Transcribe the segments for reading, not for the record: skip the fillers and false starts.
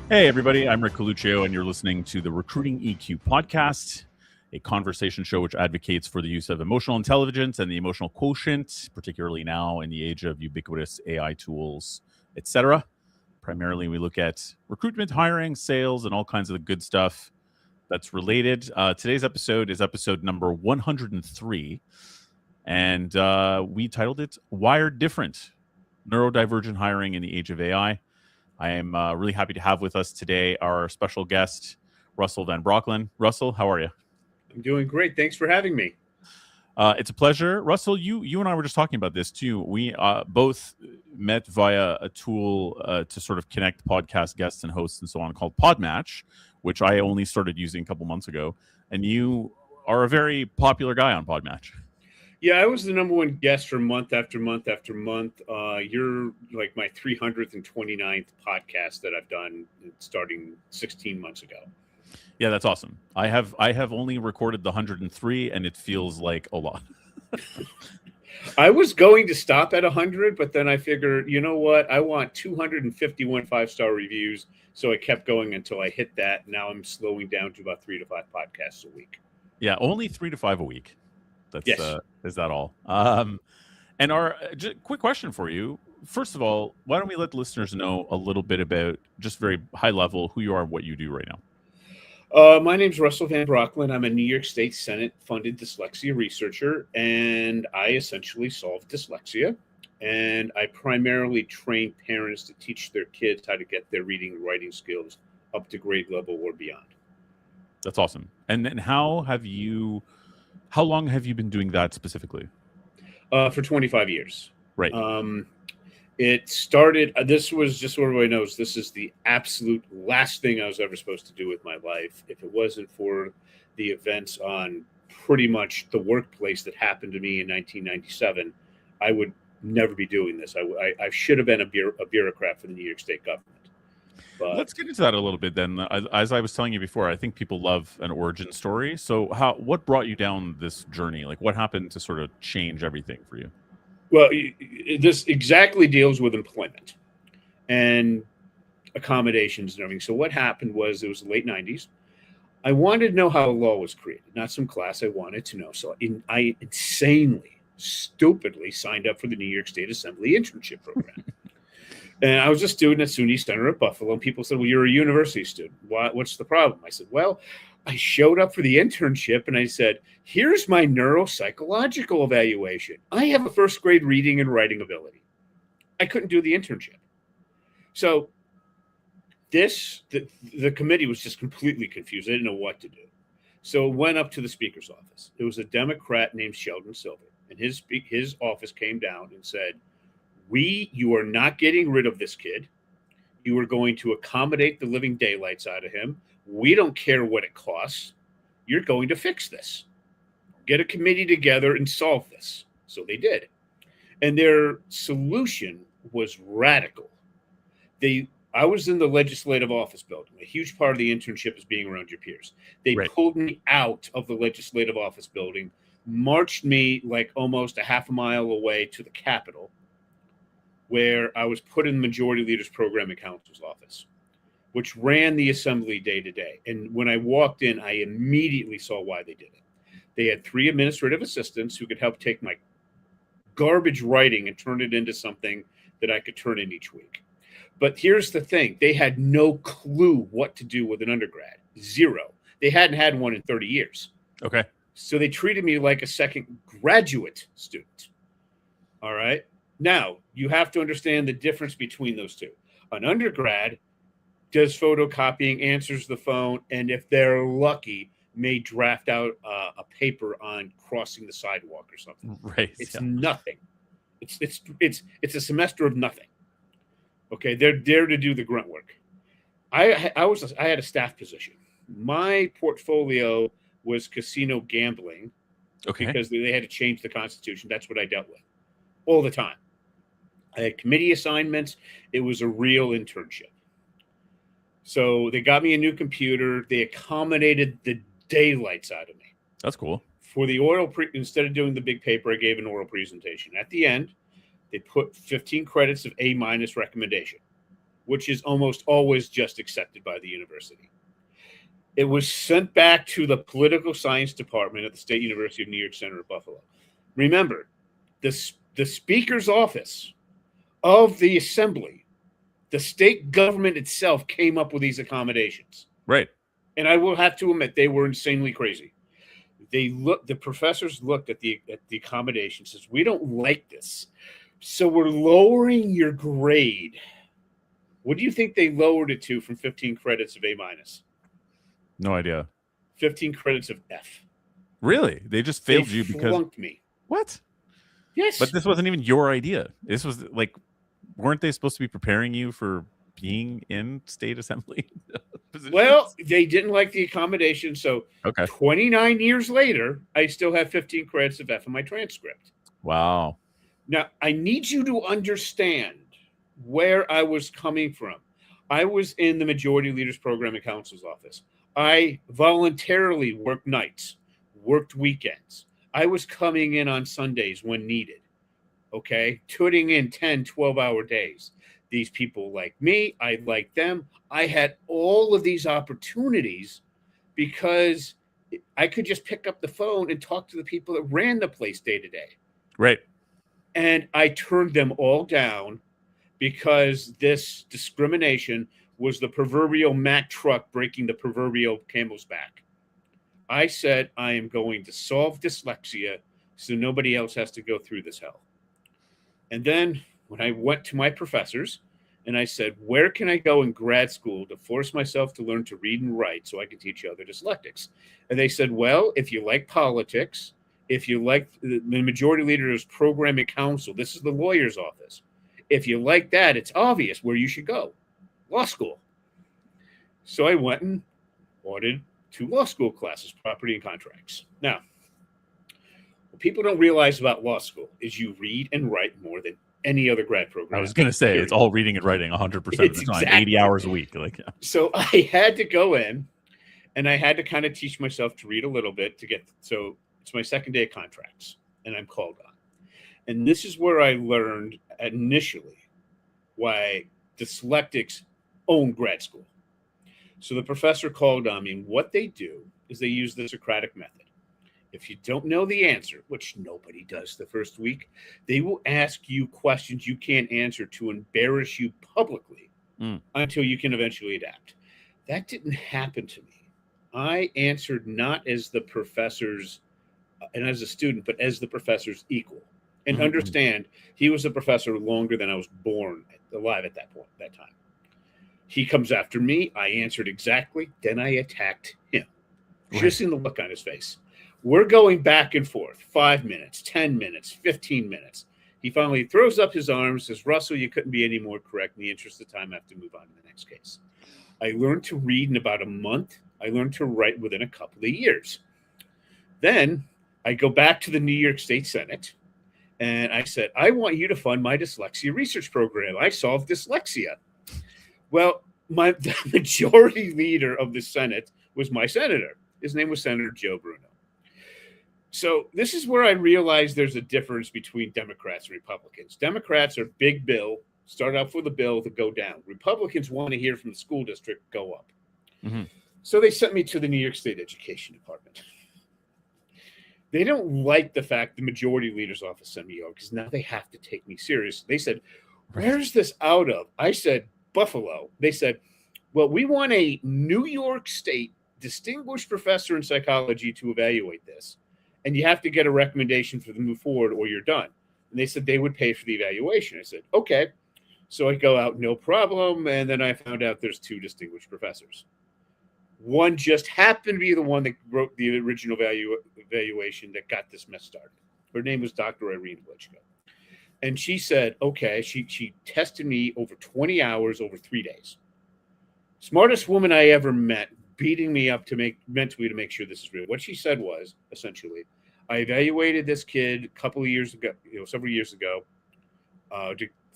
Hey, everybody, I'm Rick Coluccio, and you're listening to the Recruiting EQ podcast, a conversation show which advocates for the use of emotional intelligence and the emotional quotient, particularly now in the age of ubiquitous AI tools, etc. Primarily, we look at recruitment, hiring, sales, and all kinds of the good stuff that's related. Today's episode is episode number 103, and we titled it Wired Different, Neurodivergent Hiring in the Age of AI. I am really happy to have with us today our special guest, Russell Van Brocklin. Russell, how are you? I'm doing great. Thanks for having me. It's a pleasure. Russell, you and I were just talking about this too. We both met via a tool to sort of connect podcast guests and hosts and so on called Podmatch, which I only started using a couple months ago. And you are a very popular guy on Podmatch. Yeah, I was the number one guest for month after month after month. You're like my 329th podcast that I've done starting 16 months ago. Yeah, that's awesome. I have only recorded the 103, and it feels like a lot. I was going to stop at 100, but then I figured, you know what? I want 251 5-star reviews. So I kept going until I hit that. Now I'm slowing down to about 3 to 5 podcasts a week. Yeah, only 3 to 5 a week. That's Yes. Is that all? And our quick question for you. First of all, why don't we let the listeners know a little bit about, just very high level, who you are and what you do right now? My name's Russell Van Brocklin. I'm a New York State Senate-funded dyslexia researcher, and I essentially solve dyslexia. And I primarily train parents to teach their kids how to get their reading and writing skills up to grade level or beyond. That's awesome. And then how long have you been doing that specifically? For 25 years. Right. It started, this was just so everybody knows, this is the absolute last thing I was ever supposed to do with my life. If it wasn't for the events on pretty much the workplace that happened to me in 1997, I would never be doing this. I should have been a bureaucrat for the New York State government. But let's get into that a little bit then. As I was telling you before, I think people love an origin story. So what brought you down this journey? Like, what happened to sort of change everything for you? Well, this exactly deals with employment and accommodations and everything. So what happened was, it was the late 90s. I wanted to know how a law was created, not some class. I wanted to know. So I insanely, stupidly signed up for the New York State Assembly internship program. And I was a student at SUNY Center at Buffalo. And people said, well, you're a university student. What's the problem? I said, well, I showed up for the internship and I said, here's my neuropsychological evaluation. I have a first grade reading and writing ability. I couldn't do the internship. So the committee was just completely confused. They didn't know what to do. So it went up to the speaker's office. It was a Democrat named Sheldon Silver. And his office came down and said, you are not getting rid of this kid. You are going to accommodate the living daylights out of him. We don't care what it costs. You're going to fix this. Get a committee together and solve this. So they did. And their solution was radical. I was in the legislative office building. A huge part of the internship is being around your peers. They pulled me out of the legislative office building, marched me like almost a half a mile away to the Capitol, where I was put in the Majority Leaders Program and Council's office, which ran the assembly day to day. And when I walked in, I immediately saw why they did it. They had 3 administrative assistants who could help take my garbage writing and turn it into something that I could turn in each week. But here's the thing. They had no clue what to do with an undergrad. Zero. They hadn't had one in 30 years. Okay. So they treated me like a second graduate student. All right. Now, you have to understand the difference between those two. An undergrad does photocopying, answers the phone, and if they're lucky, may draft out a paper on crossing the sidewalk or something. Right. It's nothing. It's a semester of nothing. Okay, they're there to do the grunt work. I had a staff position. My portfolio was casino gambling. Okay. Because they had to change the Constitution. That's what I dealt with all the time. I had committee assignments. It was a real internship. So they got me a new computer. They accommodated the daylights out of me. That's cool. For the instead of doing the big paper, I gave an oral presentation. At the end, they put 15 credits of A- recommendation. which is almost always just accepted by the university. It was sent back to the political science department at the State University of New York Center at Buffalo. Remember, the speaker's office of the assembly, the state government itself came up with these accommodations. Right. And I will have to admit, they were insanely crazy. The professors looked at the accommodations, says, we don't like this. So we're lowering your grade. What do you think they lowered it to from 15 credits of A-? No idea. 15 credits of F. Really? They just failed you because flunked me. What? Yes. But this wasn't even your idea. This was like, weren't they supposed to be preparing you for being in state assembly positions? Well, they didn't like the accommodation. So 29 years later, I still have 15 credits of F in my transcript. Wow. Now, I need you to understand where I was coming from. I was in the Majority Leaders Program and Council's office. I voluntarily worked nights, worked weekends. I was coming in on Sundays when needed, okay? Putting in 10, 12-hour days. These people like me, I like them. I had all of these opportunities because I could just pick up the phone and talk to the people that ran the place day to day. Right. And I turned them all down because this discrimination was the proverbial Mack truck breaking the proverbial camel's back. I said, I am going to solve dyslexia so nobody else has to go through this hell. And then when I went to my professors and I said, where can I go in grad school to force myself to learn to read and write so I can teach other dyslexics? And they said, well, if you like politics, if you like the Majority Leaders Program and Council, this is the lawyer's office. If you like that, it's obvious where you should go. Law school. So I went and ordered 2 law school classes, property and contracts. Now, what people don't realize about law school is you read and write more than any other grad program. I was going to say, it's all reading and writing 100% of the time, exactly. 80 hours a week. Like, yeah. So I had to go in and I had to kind of teach myself to read a little bit to get, so it's my second day of contracts and I'm called on. And this is where I learned initially why dyslexics own grad school. So the professor called on me, and what they do is they use the Socratic method. If you don't know the answer, which nobody does the first week, they will ask you questions you can't answer to embarrass you publicly until you can eventually adapt. That didn't happen to me. I answered not as the professor's and as a student, but as the professor's equal. And understand, he was a professor longer than I was born alive at that point, that time. He comes after me. I answered exactly. Then I attacked him. Right. Just in the look on his face. We're going back and forth. 5 minutes, 10 minutes, 15 minutes. He finally throws up his arms, says, Russell, you couldn't be any more correct. In the interest of time, I have to move on to the next case. I learned to read in about a month. I learned to write within a couple of years. Then I go back to the New York State Senate. And I said, I want you to fund my dyslexia research program. I solved dyslexia. Well, the majority leader of the Senate was my senator. His name was Senator Joe Bruno. So this is where I realized there's a difference between Democrats and Republicans. Democrats are big bill, start out for the bill to go down. Republicans want to hear from the school district, go up. Mm-hmm. So they sent me to the New York State Education Department. They don't like the fact the majority leader's office sent me over because now they have to take me serious. They said, where's this out of? I said, Buffalo. They said, well, we want a New York State distinguished professor in psychology to evaluate this. And you have to get a recommendation for them to move forward or you're done. And they said they would pay for the evaluation. I said, okay. So I go out, no problem. And then I found out there's 2 distinguished professors. One just happened to be the one that wrote the original evaluation that got this mess started. Her name was Dr. Irene Blichko. And she said, okay, she tested me over 20 hours over 3 days. Smartest woman I ever met, beating me up mentally to make sure this is real. What she said was, essentially, I evaluated this kid a couple of years ago, several years ago,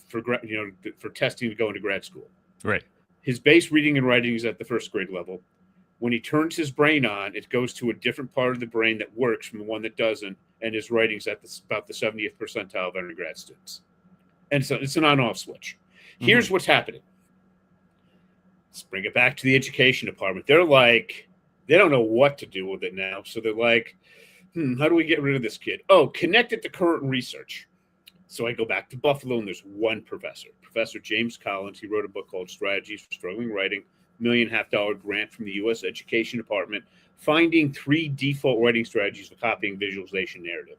for testing to go into grad school. Right. His base reading and writing is at the first grade level. When he turns his brain on, it goes to a different part of the brain that works from the one that doesn't, and his writing's at about the 70th percentile of undergrad students. And so it's an on-off switch. Here's what's happening. Let's bring it back to the education department. They're like, they don't know what to do with it now. So they're like, how do we get rid of this kid? Oh, connect it to current research. So I go back to Buffalo, and there's one professor, Professor James Collins. He wrote a book called Strategies for Struggling Writing, $1.5 million grant from the U.S. Education Department, finding 3 default writing strategies for copying visualization narrative.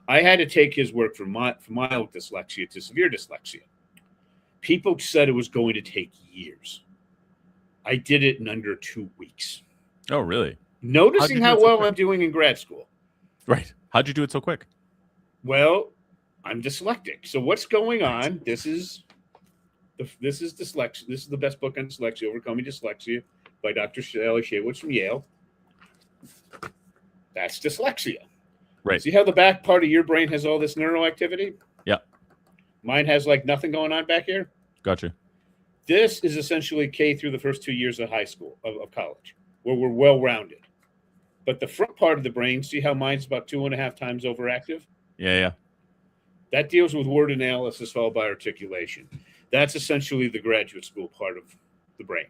I had to take his work from mild dyslexia to severe dyslexia. People said it was going to take years. I did it in under 2 weeks. Oh, really? Noticing how well I'm doing in grad school. Right. How'd you do it so quick? Well, I'm dyslexic. So what's going on? This is dyslexia. This is the best book on dyslexia, Overcoming Dyslexia, by Dr. Sally Shaywitz from Yale. That's dyslexia. Right. See how the back part of your brain has all this neural activity? Yeah. Mine has like nothing going on back here. Gotcha. This is essentially K through the first 2 years of high school, of college, where we're well-rounded. But the front part of the brain, see how mine's about 2.5 times overactive? Yeah. That deals with word analysis followed by articulation. That's essentially the graduate school part of the brain.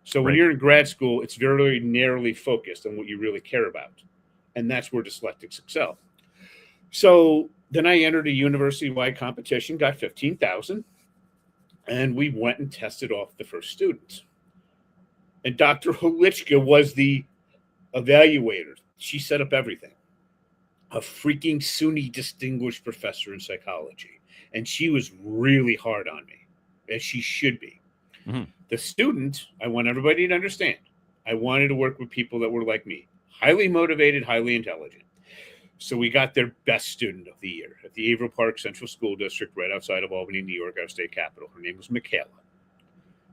So when you're in grad school, it's very narrowly focused on what you really care about. And that's where dyslexics excel. So then I entered a university-wide competition, got 15,000, and we went and tested off the first students. And Dr. Holichka was the evaluator. She set up everything. A freaking SUNY distinguished professor in psychology. And she was really hard on me, as she should be. Mm-hmm. The student, I want everybody to understand, I wanted to work with people that were like me, highly motivated, highly intelligent. So we got their best student of the year at the Averill Park Central School District right outside of Albany, New York, our state capital. Her name was Michaela.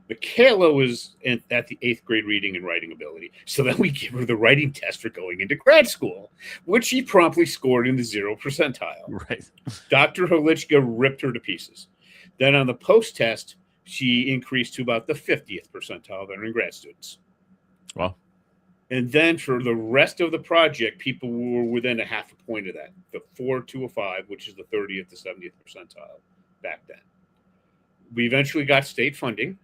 Michaela was at the 8th grade reading and writing ability. So then we give her the writing test for going into grad school, which she promptly scored in the 0 percentile. Right. Dr. Holichka ripped her to pieces. Then on the post-test, she increased to about the 50th percentile of entering grad students. Wow. And then for the rest of the project, people were within 0.5 point of that, the 4 to a 5, which is the 30th to 70th percentile back then. We eventually got state funding.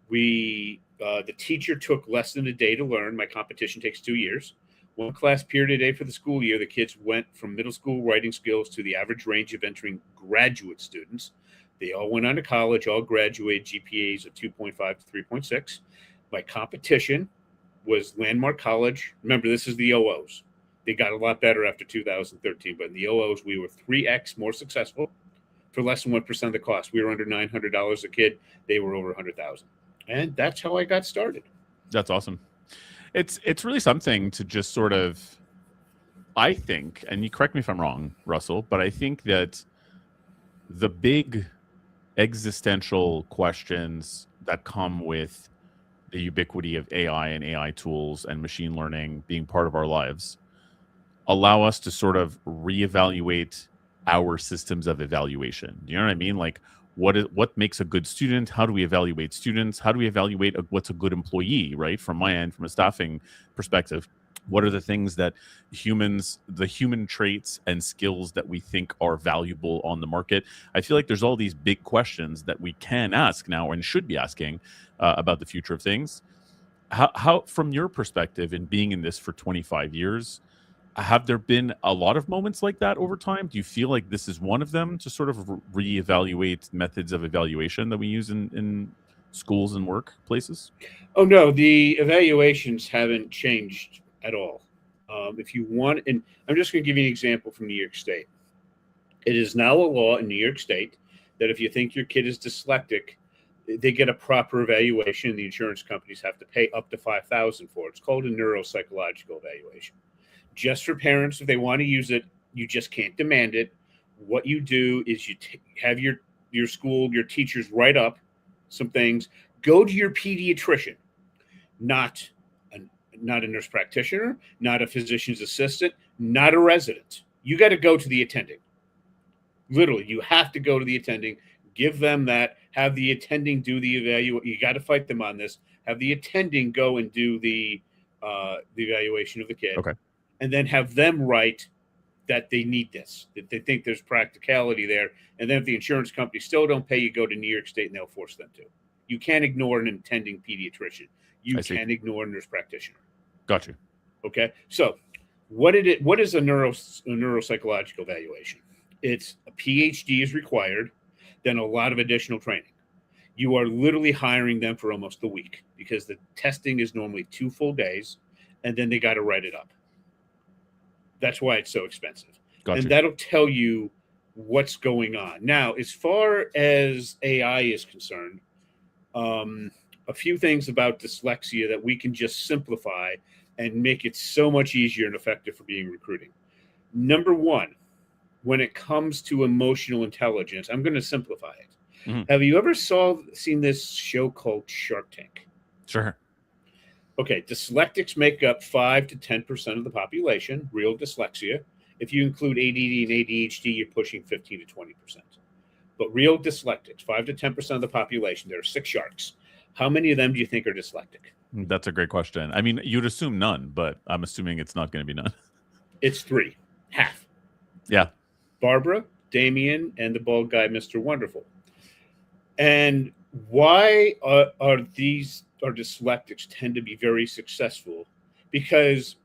The teacher took less than a day to learn. My competition takes 2 years. 1 class period a day for the school year. The kids went from middle school writing skills to the average range of entering graduate students. They all went on to college, all graduated, GPAs of 2.5 to 3.6. My competition was Landmark College. Remember, this is the OOs. They got a lot better after 2013, but in the OOs, we were 3x more successful for less than 1% of the cost. We were under $900 a kid. They were over $100,000. And that's how I got started. That's awesome. It's really something to just sort of, I think, and you correct me if I'm wrong, Russell, but I think that the big existential questions that come with the ubiquity of AI and AI tools and machine learning being part of our lives allow us to sort of reevaluate our systems of evaluation. Do you know what I mean? Like, what makes a good student? How do we evaluate students? How do we evaluate what's a good employee, right? From my end, from a staffing perspective, what are the things that the human traits and skills that we think are valuable on the market? I feel like there's all these big questions that we can ask now and should be asking about the future of things. How, from your perspective, in being in this for 25 years, have there been a lot of moments like that over time? Do you feel like this is one of them to sort of reevaluate methods of evaluation that we use in schools and workplaces? Oh, no, the evaluations haven't changed at all. If you want, and I'm just going to give you an example from New York State. It is now a law in New York State that if you think your kid is dyslexic, they get a proper evaluation. The insurance companies have to pay up to $5,000 for it. It's called a neuropsychological evaluation. Just for parents, if they want to use it, you just can't demand it. What you do is you have your school, your teachers write up some things. Go to your pediatrician, not a nurse practitioner, not a physician's assistant, not a resident. You got to go to the attending. Literally, you have to go to the attending, give them that, have the attending do the evaluation. You got to fight them on this. Have the attending go and do the evaluation of the kid. Okay. And then have them write that they need this, that they think there's practicality there. And then if the insurance company still don't pay, you go to New York State and they'll force them to. You can't ignore an attending pediatrician. You I see. can ignore a nurse practitioner. Got you. Okay, so what is a neuropsychological evaluation? It's a PhD is required, then a lot of additional training. You are literally hiring them for almost a week because the testing is normally 2 full days, and then they got to write it up. That's why it's so expensive. Got And you. that'll tell you what's going on. Now, as far as AI is concerned, a few things about dyslexia that we can just simplify and make it so much easier and effective for being recruiting. Number one, when it comes to emotional intelligence, I'm going to simplify it. Have you ever seen this show called Shark Tank? Sure. Okay, dyslexics make up 5 to 10% of the population, real dyslexia. If you include ADD and ADHD, you're pushing 15 to 20%. But real dyslexics, 5 to 10% of the population, there are 6 sharks. How many of them do you think are dyslexic? That's a great question. I mean, you'd assume none, but I'm assuming it's not going to be none. It's 3, half. Yeah. Barbara, Damien, and the bald guy, Mr. Wonderful. And why are dyslexics tend to be very successful? Because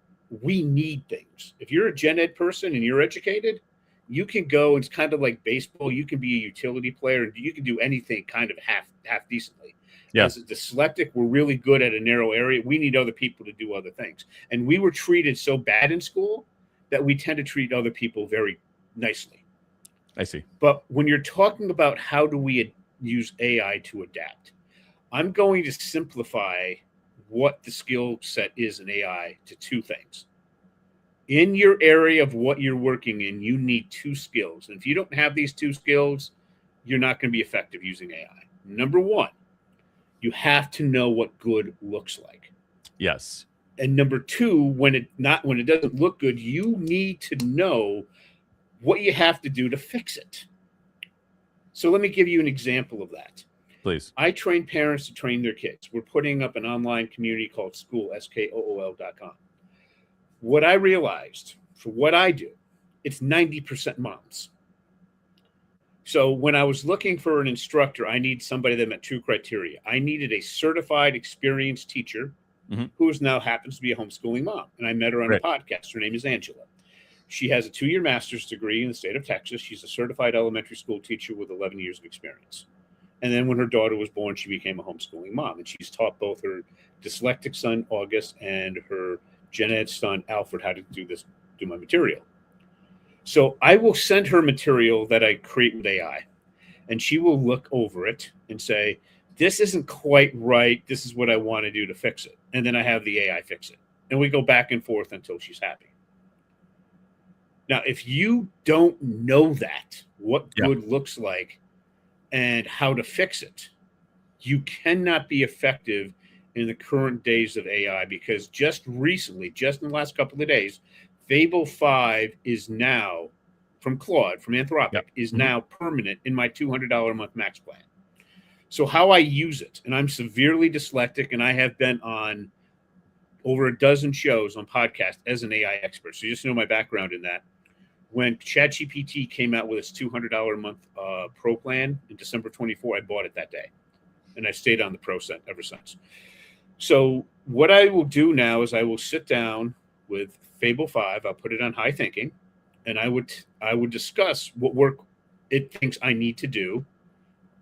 we need things. If you're a gen ed person and you're educated, you can go, it's kind of like baseball. You can be a utility player and you can do anything kind of half decently. Yeah. As a dyslexic, we're really good at a narrow area. We need other people to do other things. And we were treated so bad in school that we tend to treat other people very nicely. I see. But when you're talking about how do we use AI to adapt, I'm going to simplify what the skill set is in AI to 2 things. In your area of what you're working in, you need 2 skills. And if you don't have these 2 skills, you're not going to be effective using AI. Number 1, you have to know what good looks like. Yes. And number 2, when it doesn't look good, you need to know what you have to do to fix it. So let me give you an example of that. Please. I train parents to train their kids. We're putting up an online community called School, SKOOL.com. What I realized for what I do, it's 90% moms. So when I was looking for an instructor, I need somebody that met 2 criteria. I needed a certified, experienced teacher who now happens to be a homeschooling mom. And I met her on a podcast. Her name is Angela. She has a 2-year master's degree in the state of Texas. She's a certified elementary school teacher with 11 years of experience. And then when her daughter was born, she became a homeschooling mom. And she's taught both her dyslexic son, August, and her gen ed son, Alfred, how to do my material. So I will send her material that I create with AI, and she will look over it and say, this isn't quite right. This is what I want to do to fix it. And then I have the AI fix it. And we go back and forth until she's happy. Now, if you don't know that, what good looks like and how to fix it, you cannot be effective in the current days of AI, because just recently, just in the last couple of days, Fable 5 is now, from Claude, from Anthropic, is now permanent in my $200 a month max plan. So how I use it, and I'm severely dyslexic, and I have been on over a dozen shows on podcasts as an AI expert. So you just know my background in that. When ChatGPT came out with its $200 a month pro plan in December 24, I bought it that day. And I stayed on the pro set ever since. So what I will do now is I will sit down with Fable 5. I'll put it on high thinking, and I would discuss what work it thinks I need to do.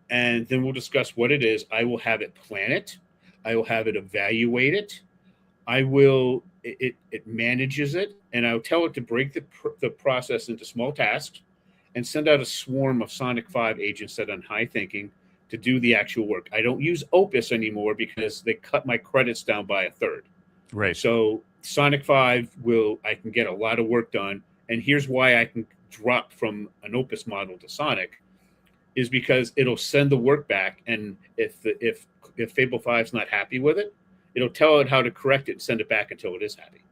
And then we'll discuss what it is. I will have it plan it. I will have it evaluate it. It manages it, and I'll tell it to break the process into small tasks and send out a swarm of Sonic 5 agents set on high thinking to do the actual work. I don't use Opus anymore because they cut my credits down by a third. Right. So Sonic 5 I can get a lot of work done. And here's why I can drop from an Opus model to Sonic, is because it'll send the work back. And if Fable 5 is not happy with it, it'll tell it how to correct it and send it back until it is happy.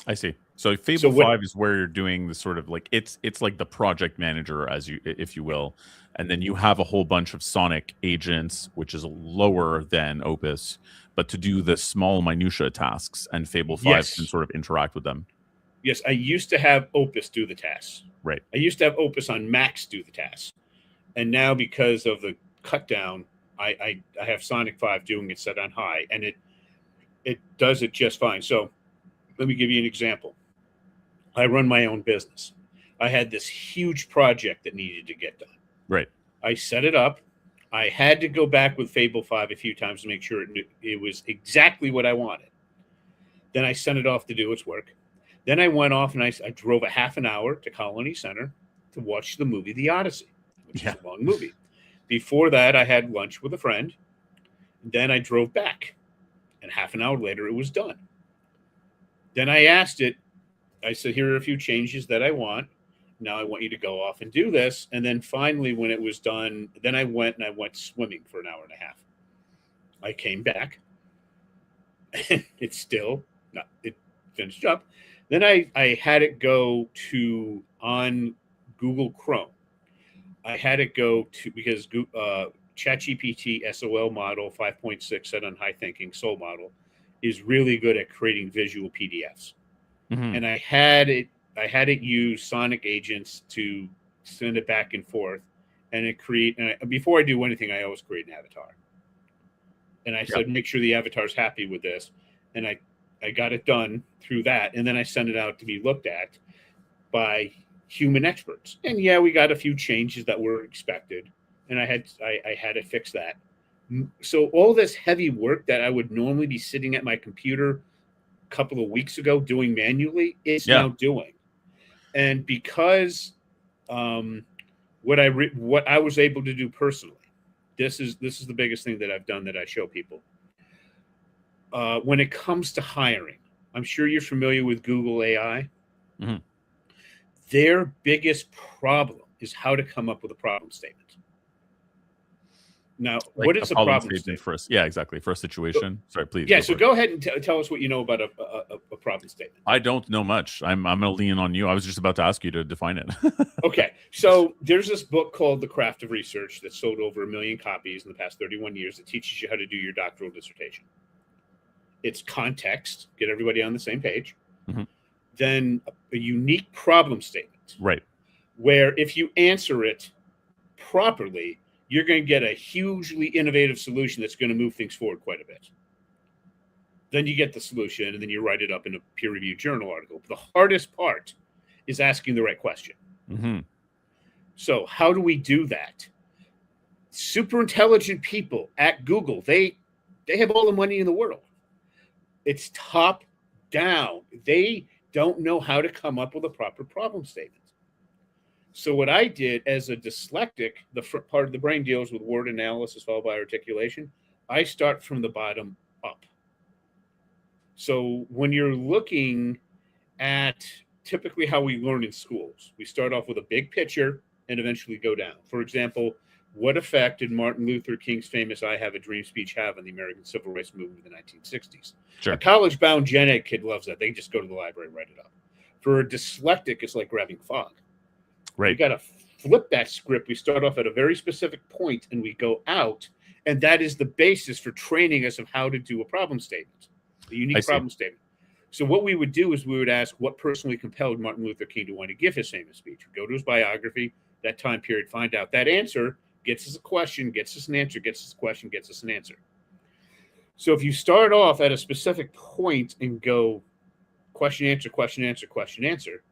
I see. So Fable 5 is where you're doing the sort of like, it's like the project manager, if you will. And then you have a whole bunch of Sonic agents, which is lower than Opus, but to do the small minutia tasks, and Fable 5 can sort of interact with them. Yes, I used to have Opus do the tasks. Right. I used to have Opus on Max do the tasks. And now, because of the cut down, I have Sonic 5 doing it set on high, and it does it just fine. So let me give you an example. I run my own business. I had this huge project that needed to get done. Right. I set it up. I had to go back with Fable 5 a few times to make sure it was exactly what I wanted. Then I sent it off to do its work. Then I went off and I drove a half an hour to Colony Center to watch the movie The Odyssey, which is a long movie. Before that, I had lunch with a friend. Then I drove back. And half an hour later, it was done. Then I asked it, I said, here are a few changes that I want. Now I want you to go off and do this. And then finally, when it was done, then I went swimming for an hour and a half. I came back. And it's still not, it finished up. Then I had it go to on Google Chrome. I had it go to, because ChatGPT SOL model 5.6 set on high thinking soul model is really good at creating visual PDFs. Mm-hmm. And I had it use Sonic agents to send it back and forth, and before I do anything, I always create an avatar. And I said, make sure the avatar's happy with this. And I got it done through that. And then I sent it out to be looked at by human experts. And yeah, we got a few changes that were expected. And I had to fix that. So all this heavy work that I would normally be sitting at my computer a couple of weeks ago doing manually, it's now doing. And because what I was able to do personally, this is the biggest thing that I've done that I show people. When it comes to hiring, I'm sure you're familiar with Google AI. Mm-hmm. Their biggest problem is how to come up with a problem statement. Now, like what is a problem statement? First? Yeah, exactly. For a situation. Sorry, please. Yeah, go ahead and tell us what you know about a problem statement. I don't know much. I'm going to lean on you. I was just about to ask you to define it. Okay, so there's this book called The Craft of Research that sold over 1 million copies in the past 31 years that teaches you how to do your doctoral dissertation. It's context, get everybody on the same page. Mm-hmm. Then a unique problem statement. Right. Where if you answer it properly, you're going to get a hugely innovative solution that's going to move things forward quite a bit. Then you get the solution, and then you write it up in a peer-reviewed journal article. But the hardest part is asking the right question. Mm-hmm. So how do we do that? Super intelligent people at Google, they have all the money in the world. It's top down. They don't know how to come up with a proper problem statement. So what I did as a dyslexic, the front part of the brain deals with word analysis followed by articulation. I start from the bottom up. So when you're looking at typically how we learn in schools, we start off with a big picture and eventually go down. For example, what effect did Martin Luther King's famous "I Have a Dream" speech have on the American Civil Rights Movement in the 1960s? Sure. A college-bound gen ed kid loves that. They just go to the library and write it up. For a dyslexic, it's like grabbing fog. Right. We got to flip that script. We start off at a very specific point and we go out. And that is the basis for training us of how to do a problem statement, a unique problem statement. So what we would do is we would ask what personally compelled Martin Luther King to want to give his famous speech. We go to his biography, that time period, find out that answer, gets us a question, gets us an answer, gets us a question, gets us an answer. So if you start off at a specific point and go question, answer, question, answer, question, answer,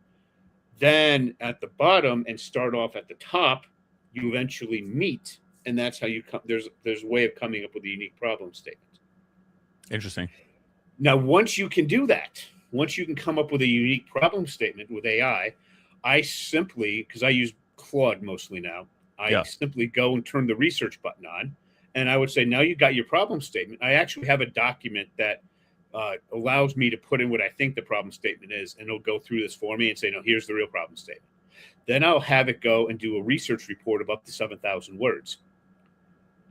then at the bottom and start off at the top, you eventually meet, and that's how you come. There's a way of coming up with a unique problem statement. Interesting. Now, once you can do that, once you can come up with a unique problem statement with AI, I simply, because I use Claude mostly now, I simply go and turn the research button on, and I would say, now you got your problem statement. I actually have a document that allows me to put in what I think the problem statement is, and it'll go through this for me and say, no, here's the real problem statement. Then I'll have it go and do a research report of up to 7,000 words.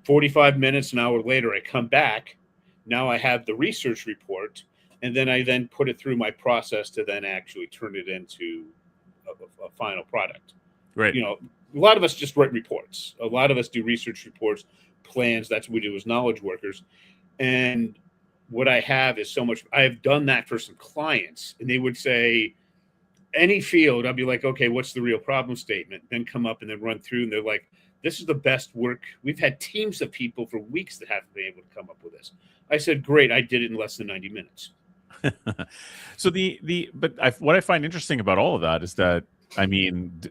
45 minutes, an hour later, I come back. Now I have the research report, and then I put it through my process to then actually turn it into a final product. Right. You know, a lot of us just write reports. A lot of us do research reports, plans. That's what we do as knowledge workers. And what I have is so much. I have done that for some clients, and they would say, any field, I'll be like, okay, what's the real problem statement? Then come up and then run through, and they're like, This is the best work. We've had teams of people for weeks that haven't been able to come up with this. I said, great, I did it in less than 90 minutes. So what I find interesting about all of that is that, I mean,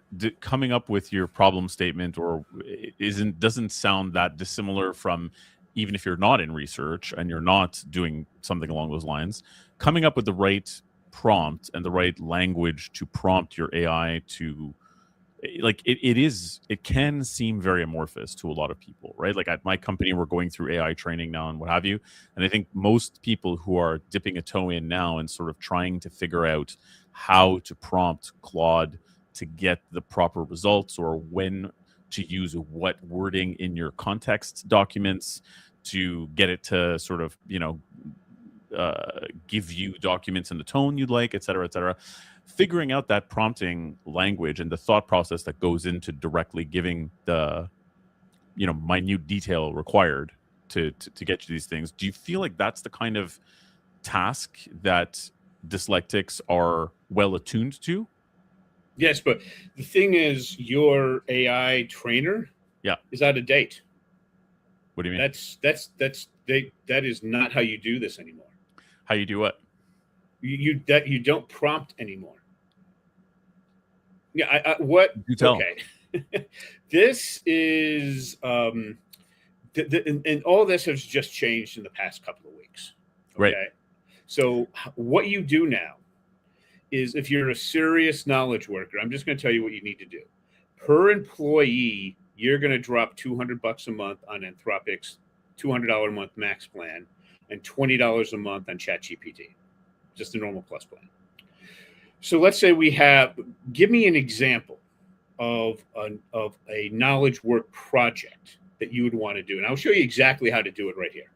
coming up with your problem statement doesn't sound that dissimilar from, even if you're not in research and you're not doing something along those lines, coming up with the right prompt and the right language to prompt your AI to, like, it can seem very amorphous to a lot of people, right? Like at my company, we're going through AI training now and what have you. And I think most people who are dipping a toe in now and sort of trying to figure out how to prompt Claude to get the proper results, or when to use what wording in your context documents to get it to sort of, give you documents in the tone you'd like, et cetera, et cetera. Figuring out that prompting language and the thought process that goes into directly giving the, minute detail required to get you these things. Do you feel like that's the kind of task that dyslexics are well attuned to? Yes, but the thing is, your AI trainer is out of date. What do you mean? That is not how you do this anymore. How you do what? You don't prompt anymore. Yeah, what? Do tell. Okay. This is and all this has just changed in the past couple of weeks. Okay? Right. So what you do now is, if you're a serious knowledge worker, I'm just going to tell you what you need to do. Per employee, you're going to drop $200 a month on Anthropic's $200 a month max plan and $20 a month on ChatGPT, just a normal plus plan. So let's say give me an example of a knowledge work project that you would want to do, and I'll show you exactly how to do it right here.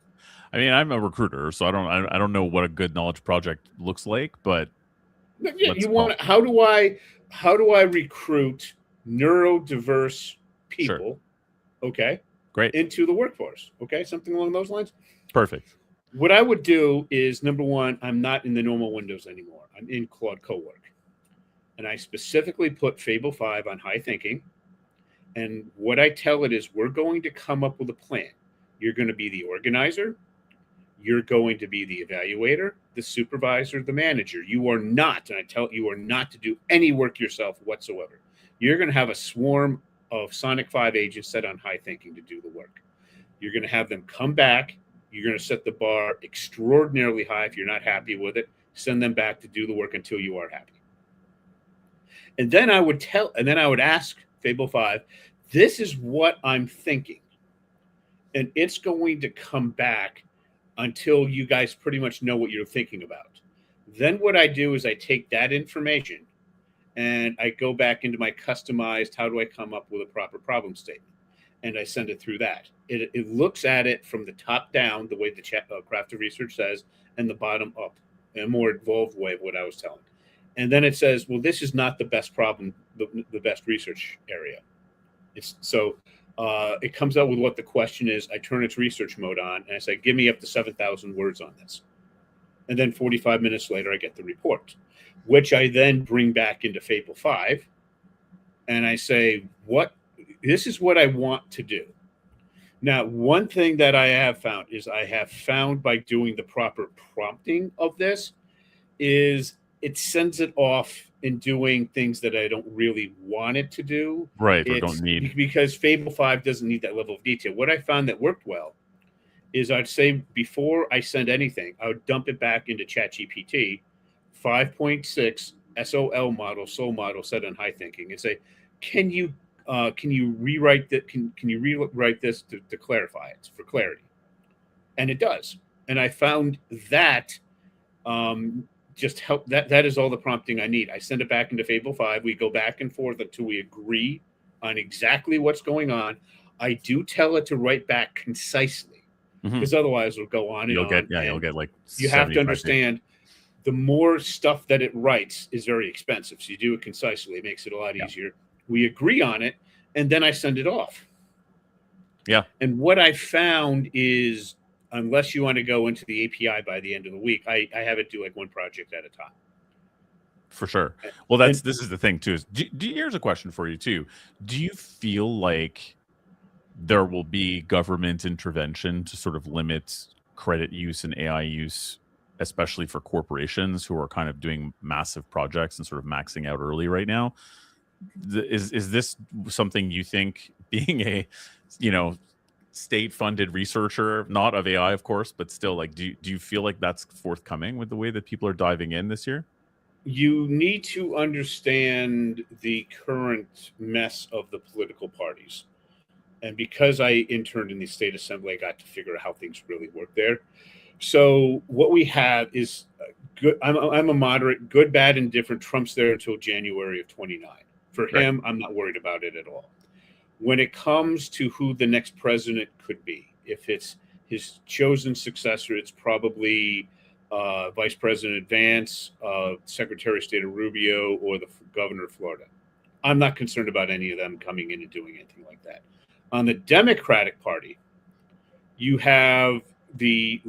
I mean, I'm a recruiter, so I don't know what a good knowledge project looks like, but how do I recruit neurodiverse people? Sure. Okay, great, into the workforce. Okay, something along those lines. Perfect. What I would do is, number one, I'm not in the normal windows anymore. I'm in Claude Cowork. And I specifically put Fable 5 on high thinking. And what I tell it is, we're going to come up with a plan. You're going to be the organizer. You're going to be the evaluator, the supervisor, the manager. You are not, and I tell you, are not to do any work yourself whatsoever. You're going to have a swarm of Sonic 5 agents set on high thinking to do the work. You're going to have them come back. You're going to set the bar extraordinarily high. If you're not happy with it, send them back to do the work until you are happy. And then I would ask Fable 5, this is what I'm thinking. And it's going to come back until you guys pretty much know what you're thinking about. Then what I do is I take that information and I go back into my customized, how do I come up with a proper problem statement? And I send it through that. It looks at it from the top down, the way the Craft of Research says, and the bottom up, in a more involved way of what I was telling. And then it says, well, this is not the best problem, the best research area. It comes out with what the question is. I turn its research mode on, and I say, give me up to 7,000 words on this. And then 45 minutes later, I get the report, which I then bring back into Fable 5. And I say, this is what I want to do. Now, one thing that I have found by doing the proper prompting of this is it sends it off in doing things that I don't really want it to do. Right, or don't need. Because Fable 5 doesn't need that level of detail. What I found that worked well is I'd say, before I send anything, I would dump it back into ChatGPT, 5.6 SOL model, SOL model set on high thinking, and say, can you rewrite that? Can you rewrite this to clarify it, for clarity? And it does. And I found that just help. That is all the prompting I need. I send it back into Fable 5. We go back and forth until we agree on exactly what's going on. I do tell it to write back concisely, because otherwise it'll go on and on. You'll get like. You have to understand, the more stuff that it writes is very expensive. So you do it concisely. It makes it a lot easier. We agree on it, and then I send it off. Yeah. And what I found is, unless you want to go into the API by the end of the week, I have it do like one project at a time. For sure. Well, this is the thing too. Here's a question for you too. Do you feel like there will be government intervention to sort of limit credit use and AI use, especially for corporations who are kind of doing massive projects and sort of maxing out early right now. Is this something you think, being a, you know, state-funded researcher, not of AI, of course, but still, like, do you feel like that's forthcoming with the way that people are diving in this year? You need to understand the current mess of the political parties. And because I interned in the state assembly, I got to figure out how things really work there. So what we have is good. I'm a moderate, good, bad, and different. Trump's there until January of 29. For him, I'm not worried about it at all. When it comes to who the next president could be, if it's his chosen successor, it's probably Vice President Vance, Secretary of State of Rubio, or the governor of Florida. I'm not concerned about any of them coming in and doing anything like that. On the Democratic Party, you have the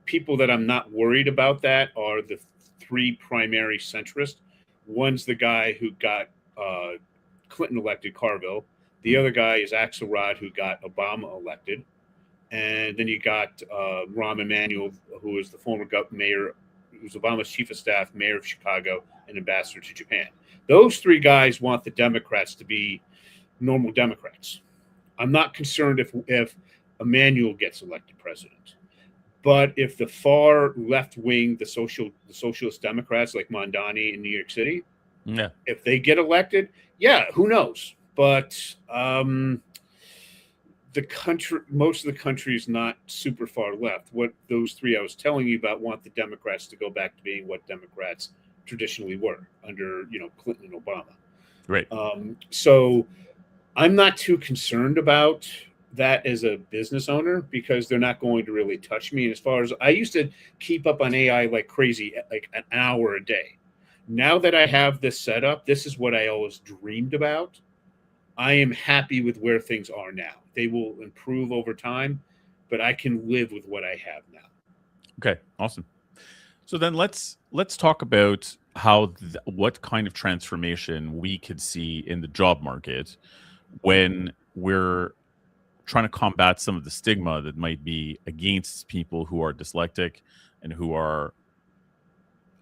people that I'm not worried about that are the three primary centrists. One's the guy who got Clinton elected, Carville. The other guy is Axelrod, who got Obama elected. And then you got Rahm Emanuel, who is the former mayor, who's Obama's chief of staff, mayor of Chicago, and ambassador to Japan. Those three guys want the Democrats to be normal Democrats. I'm not concerned if Emanuel gets elected president. But if the far left wing, the socialist Democrats like Mondani in New York City, if they get elected, who knows? But the country, most of the country is not super far left. What those three I was telling you about want the Democrats to go back to being what Democrats traditionally were under, Clinton and Obama. Right. So I'm not too concerned about that as a business owner, because they're not going to really touch me. And as far as I used to keep up on AI like crazy, like an hour a day. Now that I have this set up, this is what I always dreamed about. I am happy with where things are now. They will improve over time, but I can live with what I have now. Okay, awesome. So then let's talk about how what kind of transformation we could see in the job market when we're trying to combat some of the stigma that might be against people who are dyslexic and who are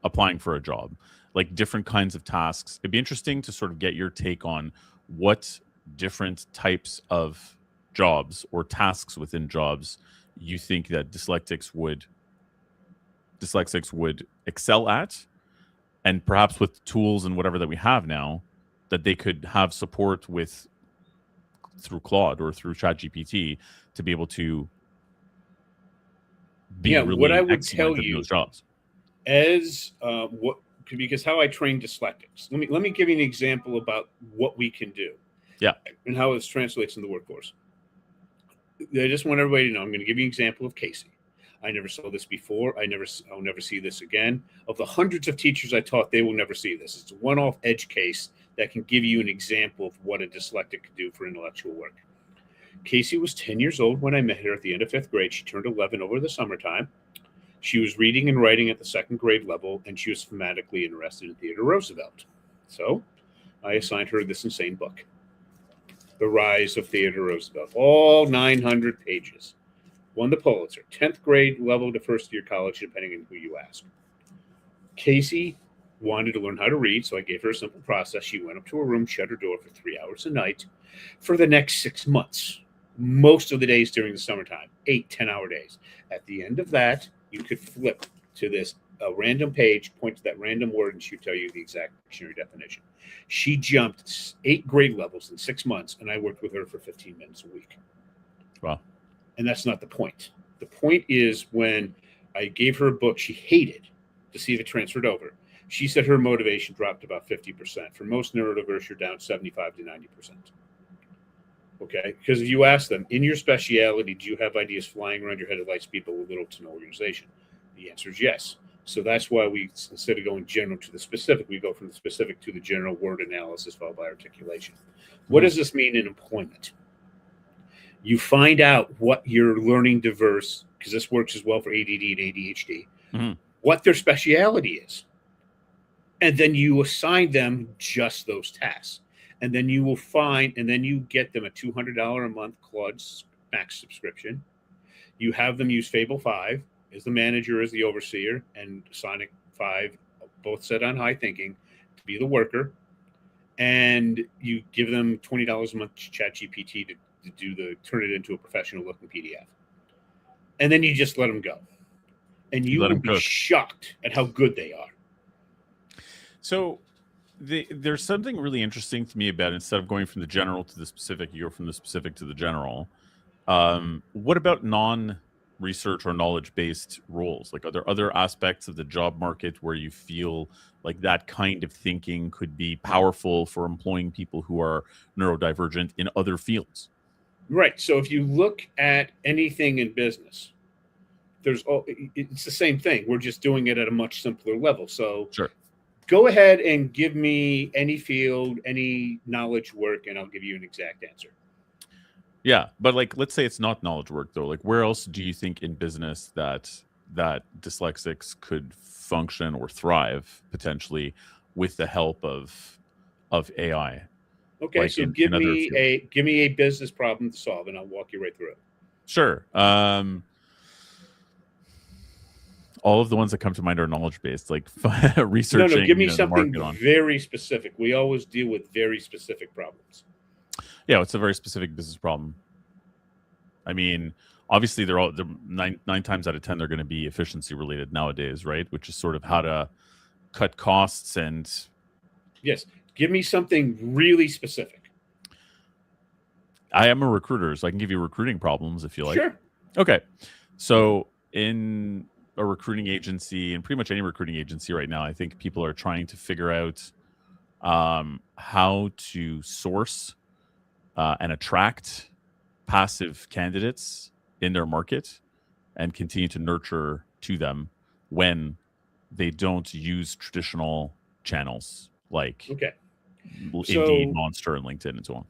applying for a job, like different kinds of tasks. It'd be interesting to sort of get your take on what different types of jobs or tasks within jobs you think that dyslexics would excel at, and perhaps with tools and whatever that we have now, that they could have support with through Claude or through ChatGPT to be able to be really what I would excellent tell in you those jobs. Because how I train dyslexics. Let me give you an example about what we can do. Yeah. And how this translates in the workforce. I just want everybody to know, I'm going to give you an example of Casey. I never saw this before. I'll never see this again. Of the hundreds of teachers I taught, they will never see this. It's a one-off edge case that can give you an example of what a dyslexic could do for intellectual work. Casey was 10 years old when I met her at the end of 5th grade. She turned 11 over the summertime. She was reading and writing at the 2nd grade level, and she was thematically interested in Theodore Roosevelt. So I assigned her this insane book, The Rise of Theodore Roosevelt, all 900 pages. Won the Pulitzer, 10th grade level to first-year college, depending on who you ask. Casey wanted to learn how to read, so I gave her a simple process. She went up to her room, shut her door for 3 hours a night for the next 6 months, most of the days during the summertime, 8, 10-hour days. At the end of that, you could flip to this random page, point to that random word, and she'll tell you the exact dictionary definition. She jumped 8 grade levels in 6 months, and I worked with her for 15 minutes a week. Wow. And that's not the point. The point is, when I gave her a book she hated to see if it transferred over, she said her motivation dropped about 50%. For most neurodiverse, you're down 75 to 90%. Okay? Because if you ask them, in your speciality, do you have ideas flying around your head that lights people with little to no organization? The answer is yes. So that's why we, instead of going general to the specific, we go from the specific to the general, word analysis followed by articulation. What does this mean in employment? You find out what your learning diverse, because this works as well for ADD and ADHD, what their speciality is. And then you assign them just those tasks. And then you will find, and then you get them a $200 a month Claude Max subscription. You have them use Fable 5 as the manager, as the overseer, and Sonic 5, both set on high thinking, to be the worker. And you give them $20 a month to ChatGPT to turn it into a professional looking PDF. And then you just let them go. And you will be shocked at how good they are. So there's something really interesting to me about, instead of going from the general to the specific, you go from the specific to the general. What about non-research or knowledge-based roles? Like, are there other aspects of the job market where you feel like that kind of thinking could be powerful for employing people who are neurodivergent in other fields? Right. So if you look at anything in business, it's the same thing. We're just doing it at a much simpler level. So sure. Go ahead and give me any field, any knowledge work, and I'll give you an exact answer. Yeah, but like, let's say it's not knowledge work though. Like, where else do you think in business that dyslexics could function or thrive potentially with the help of AI? Okay, like so give me a business problem to solve, and I'll walk you right through it. Sure. All of the ones that come to mind are knowledge-based, like researching. No, give me something very specific. We always deal with very specific problems. Yeah, it's a very specific business problem. I mean, obviously, they're nine times out of 10, they're going to be efficiency related nowadays, right? Which is sort of how to cut costs and. Yes, give me something really specific. I am a recruiter, so I can give you recruiting problems if you like. Sure. Okay, so in a recruiting agency, and pretty much any recruiting agency right now, I think people are trying to figure out how to source and attract passive candidates in their market and continue to nurture to them when they don't use traditional channels like Indeed, Monster, and LinkedIn, and so on.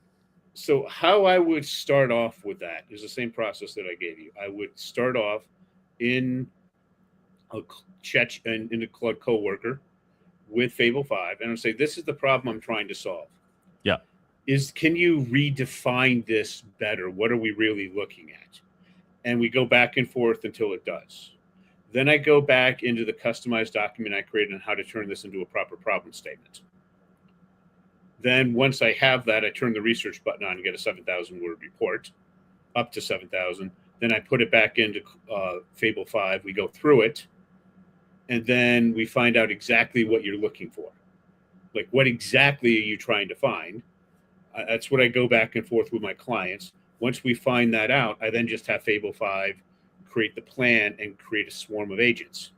So how I would start off with that is the same process that I gave you. I would start off in a chat in a Claude coworker with Fable 5, and I'll say, this is the problem I'm trying to solve. Yeah. Can you redefine this better? What are we really looking at? And we go back and forth until it does. Then I go back into the customized document I created on how to turn this into a proper problem statement. Then once I have that, I turn the research button on and get a 7,000 word report, up to 7,000. Then I put it back into Fable 5. We go through it, and then we find out exactly what you're looking for. Like, what exactly are you trying to find? That's what I go back and forth with my clients. Once we find that out, I then just have Fable 5 create the plan and create a swarm of agents.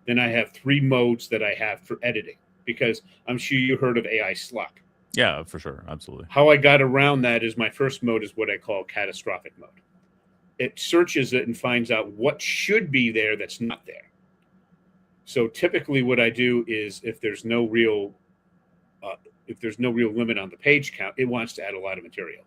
Then I have 3 modes that I have for editing, because I'm sure you heard of AI Slack. Yeah, for sure. Absolutely. How I got around that is my first mode is what I call catastrophic mode. It searches it and finds out what should be there that's not there. So typically what I do is if there's no real limit on the page count, it wants to add a lot of material.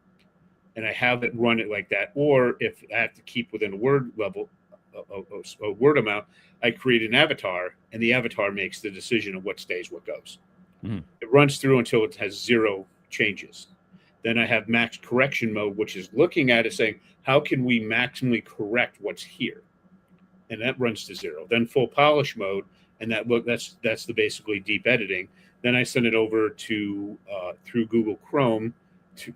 And I have it run it like that. Or if I have to keep within a word level, a word amount, I create an avatar, and the avatar makes the decision of what stays, what goes. Mm-hmm. It runs through until it has 0 changes. Then I have max correction mode, which is looking at it saying, how can we maximally correct what's here? And that runs to 0. Then full polish mode, and that's the basically deep editing. Then I send it over to through Google Chrome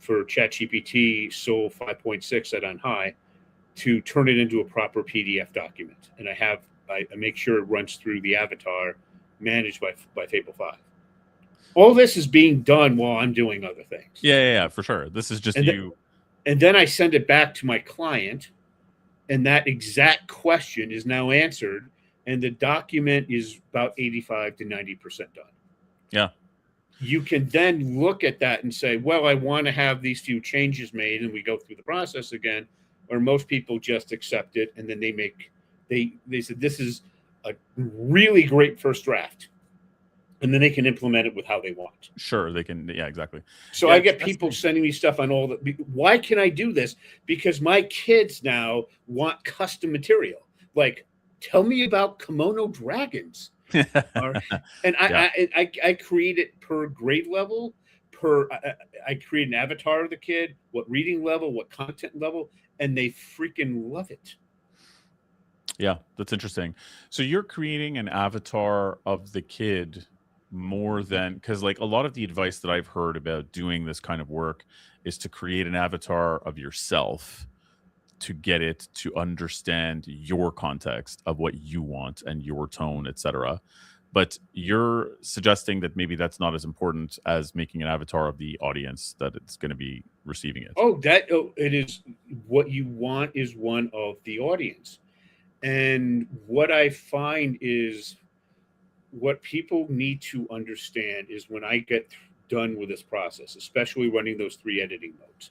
for ChatGPT Soul 5.6 set on high to turn it into a proper PDF document. And I make sure it runs through the avatar managed by Fable 5. All this is being done while I'm doing other things. Yeah, for sure. This is just you. And then I send it back to my client, and that exact question is now answered, and the document is about 85 to 90% done. Yeah. You can then look at that and say, well, I want to have these few changes made, and we go through the process again, or most people just accept it, and then they said, this is a really great first draft. And then they can implement it with how they want. Sure, they can. Yeah, exactly. So I get people sending me stuff on all the. Why can I do this? Because my kids now want custom material. Like, tell me about kimono dragons. And I create it per grade level, I create an avatar of the kid, what reading level, what content level, and they freaking love it. Yeah, that's interesting. So you're creating an avatar of the kid more than, because like a lot of the advice that I've heard about doing this kind of work is to create an avatar of yourself to get it to understand your context of what you want and your tone, etc. But you're suggesting that maybe that's not as important as making an avatar of the audience that it's going to be receiving it. It is. What you want is one of the audience. And what I find is what people need to understand is when I get done with this process, especially running those 3 editing modes,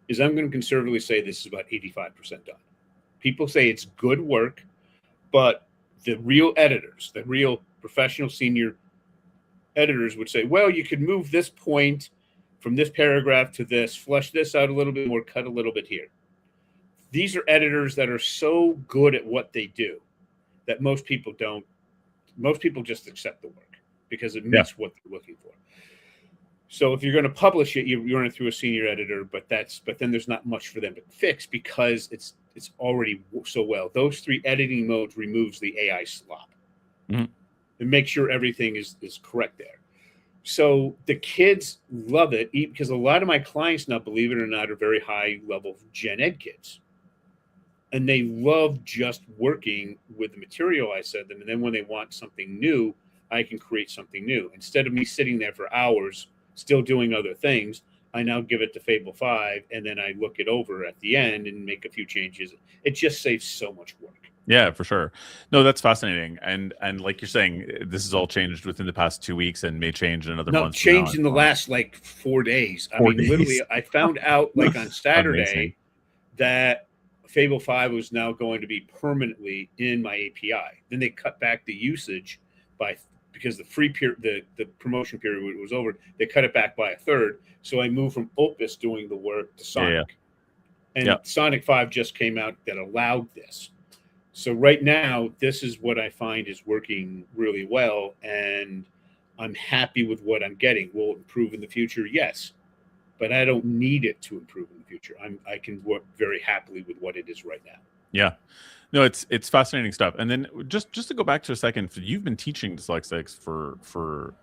is I'm going to conservatively say this is about 85% done. People say it's good work, but the real editors, the real professional senior editors would say, well, you could move this point from this paragraph to this, flesh this out a little bit more, cut a little bit here. These are editors that are so good at what they do that most people don't. Most people just accept the work because it meets what they're looking for. So if you're going to publish it, you run it through a senior editor, but then there's not much for them to fix because it's already so well. Those 3 editing modes removes the AI slop and make sure everything is correct there. So the kids love it because a lot of my clients now, believe it or not, are very high level gen ed kids. And they love just working with the material I send them. And then when they want something new, I can create something new. Instead of me sitting there for hours, still doing other things, I now give it to Fable 5, and then I look it over at the end and make a few changes. It just saves so much work. Yeah, for sure. No, that's fascinating. And like you're saying, this has all changed within the past 2 weeks and may change in another month. Changed in the last 4 days. Literally, I found out on Saturday that Fable 5 was now going to be permanently in my API. Then they cut back the usage because the free period, the promotion period was over. They cut it back by a third. So I moved from Opus doing the work to Sonic. And Sonic 5 just came out that allowed this. So right now, this is what I find is working really well. And I'm happy with what I'm getting. Will it improve in the future? Yes. But I don't need it to improve in the future. I can work very happily with what it is right now. Yeah. No, it's fascinating stuff. And then just to go back to a second, you've been teaching dyslexics for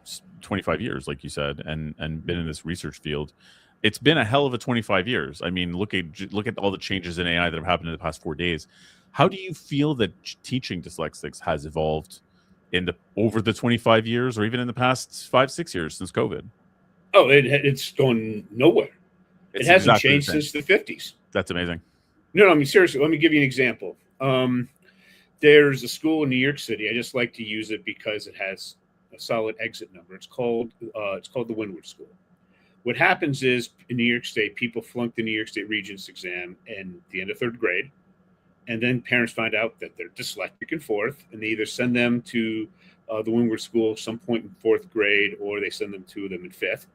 25 years, like you said, and been in this research field. It's been a hell of a 25 years. I mean, look at all the changes in AI that have happened in the past 4 days. How do you feel that teaching dyslexics has evolved over the 25 years, or even in the past 5-6 years since COVID? Oh, it's gone nowhere. It hasn't changed since the 50s. That's amazing. No, I mean, seriously, let me give you an example. There's a school in New York City. I just like to use it because it has a solid exit number. It's called the Windward School. What happens is in New York State, people flunk the New York State Regents exam in the end of 3rd grade. And then parents find out that they're dyslexic in 4th, and they either send them to the Windward School some point in 4th grade, or they send them to them in 5th.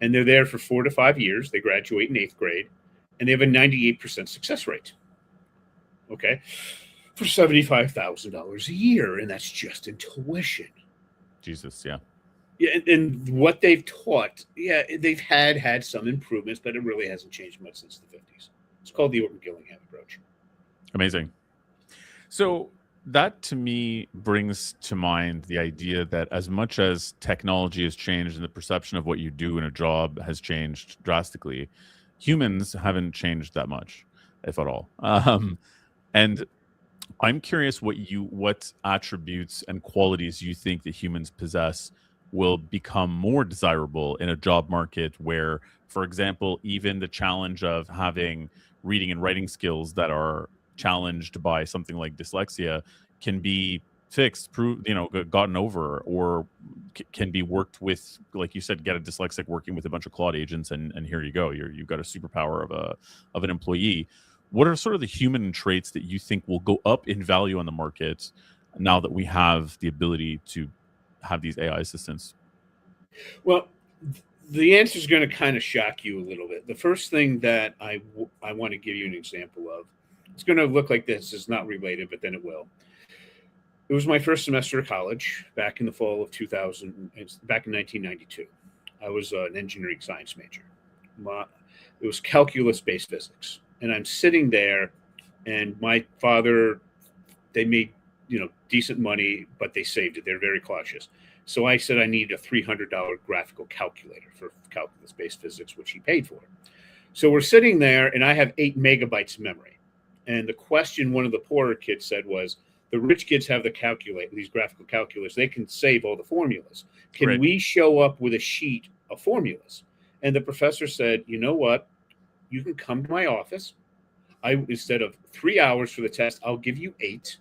And they're there for 4 to 5 years. They graduate in 8th grade, and they have a 98% success rate. Okay, for $75,000 a year, and that's just in tuition. Jesus, yeah. Yeah, and what they've taught, they've had some improvements, but it really hasn't changed much since the 50s. It's called the Orton-Gillingham approach. Amazing. So that to me brings to mind the idea that as much as technology has changed and the perception of what you do in a job has changed drastically, humans haven't changed that much, if at all. And I'm curious what attributes and qualities you think that humans possess will become more desirable in a job market where, for example, even the challenge of having reading and writing skills that are challenged by something like dyslexia can be fixed, gotten over, or can be worked with, like you said, get a dyslexic working with a bunch of Claude agents, and here you go. You've got a superpower of an employee. What are sort of the human traits that you think will go up in value on the market now that we have the ability to have these AI assistants? Well, the answer is going to kind of shock you a little bit. The first thing that I want to give you an example of, it's going to look like this. It's not related, but then it will. It was my first semester of college back in the fall of 2000, back in 1992. I was an engineering science major. It was calculus-based physics, and I'm sitting there, and my father, they made decent money, but they saved it. They're very cautious. So I said I need a $300 graphical calculator for calculus-based physics, which he paid for. So we're sitting there, and I have 8 megabytes of memory. And the question one of the poorer kids said was, the rich kids have these graphical calculators. They can save all the formulas. Can we show up with a sheet of formulas? And the professor said, you know what? You can come to my office. Instead of 3 hours for the test, I'll give you 8.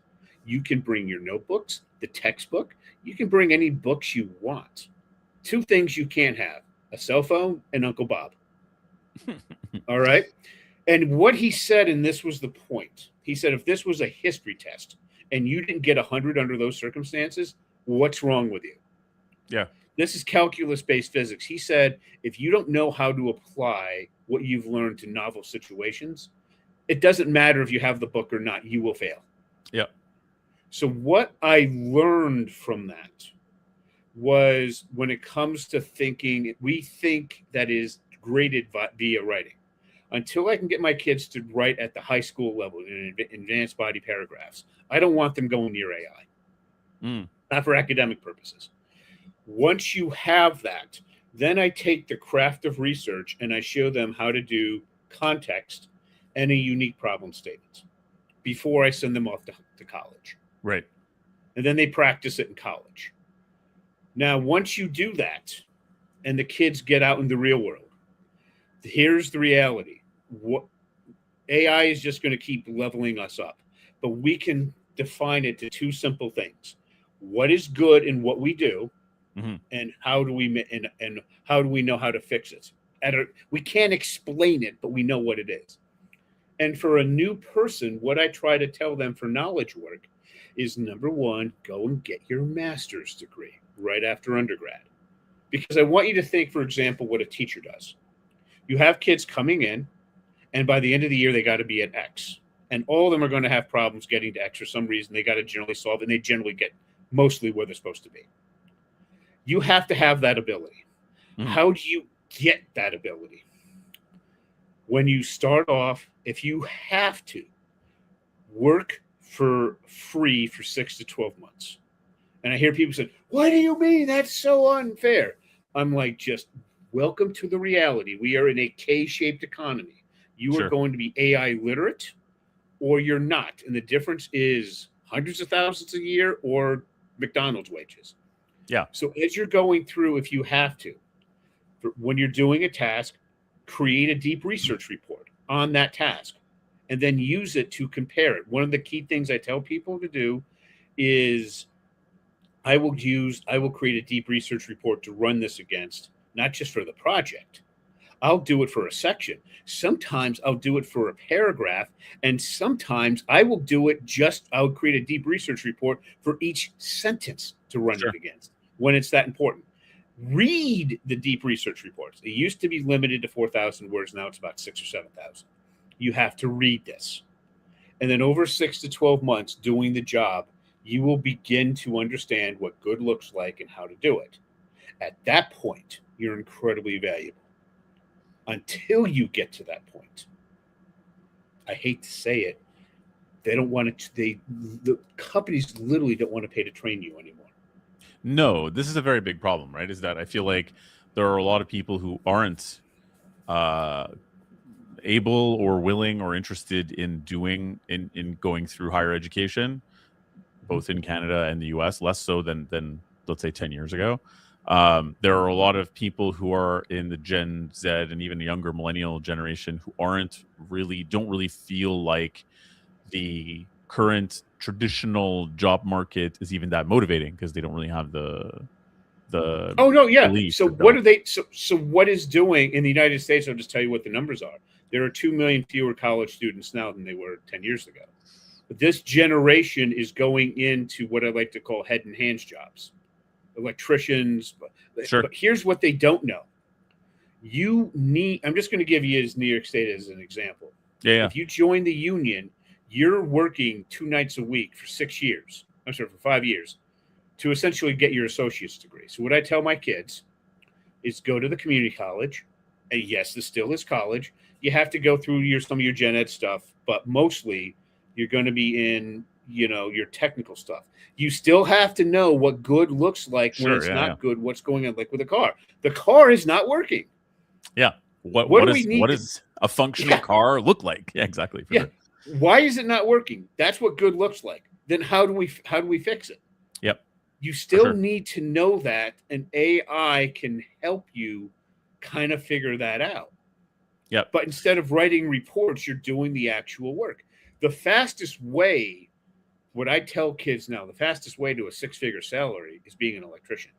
You can bring your notebooks, the textbook. You can bring any books you want. 2 things you can't have: a cell phone and Uncle Bob. All right. And what he said, and this was the point, he said, if this was a history test and you didn't get 100 under those circumstances, what's wrong with you? Yeah. This is calculus-based physics. He said, if you don't know how to apply what you've learned to novel situations, it doesn't matter if you have the book or not, you will fail. Yeah. So what I learned from that was, when it comes to thinking, we think that is graded via writing. Until I can get my kids to write at the high school level in advanced body paragraphs, I don't want them going near AI. Not for academic purposes. Once you have that, then I take the craft of research and I show them how to do context and a unique problem statement before I send them off to college. Right. And then they practice it in college. Now, once you do that and the kids get out in the real world, here's the reality. What AI is just going to keep leveling us up, but we can define it to 2 simple things: what is good in what we do, and how do we know how to fix it? We can't explain it, but we know what it is. And for a new person, what I try to tell them for knowledge work is, number 1, go and get your master's degree right after undergrad, because I want you to think, for example, what a teacher does. You have kids coming in, and by the end of the year, they got to be at X. And all of them are going to have problems getting to X for some reason. They got to generally solve it, and they generally get mostly where they're supposed to be. You have to have that ability. How do you get that ability? When you start off, if you have to, work for free for 6 to 12 months. And I hear people say, what do you mean? That's so unfair. I'm like, just welcome to the reality. We are in a K-shaped economy. You are going to be AI literate or you're not. And the difference is hundreds of thousands a year or McDonald's wages. Yeah. So as you're going through, if you have to, when you're doing a task, create a deep research report on that task and then use it to compare it. One of the key things I tell people to do is I will create a deep research report to run this against, not just for the project. I'll do it for a section. Sometimes I'll do it for a paragraph. And sometimes I will do it I'll create a deep research report for each sentence to run it against when it's that important. Read the deep research reports. It used to be limited to 4,000 words. Now it's about 6,000 or 7,000. You have to read this. And then over 6 to 12 months doing the job, you will begin to understand what good looks like and how to do it. At that point, you're incredibly valuable. Until you get to that point, I hate to say it, they don't want to. The companies literally don't want to pay to train you anymore. No, this is a very big problem, right? Is that I feel like there are a lot of people who aren't able or willing or interested in going through higher education, both in Canada and the US, less so than let's say 10 years ago. There are a lot of people who are in the Gen Z and even the younger millennial generation who don't really feel like the current traditional job market is even that motivating because they don't really have the oh no yeah so what are they so what is doing in the United States? I'll just tell you what the numbers are. There are 2 million fewer college students now than they were 10 years ago. But this generation is going into what I like to call head and hands jobs. Electricians, but here's what they don't know. I'm just going to give you New York State as an example. If you join the union, you're working 2 nights a week for 6 years. For 5 years to essentially get your associate's degree. So what I tell my kids, is go to the community college. And yes, this still is college. You have to go through some of your gen ed stuff, but mostly you're going to be in, your technical stuff. You still have to know what good looks like when it's not good, what's going on, like with a car. The car is not working. Yeah. What does a functioning car look like? Yeah, exactly. Sure. Why is it not working? That's what good looks like. Then how do we fix it? Yep. You still need to know that, and AI can help you kind of figure that out. Yep. But instead of writing reports, you're doing the actual work. The fastest way, what I tell kids now, the fastest way to a 6-figure salary is being an electrician.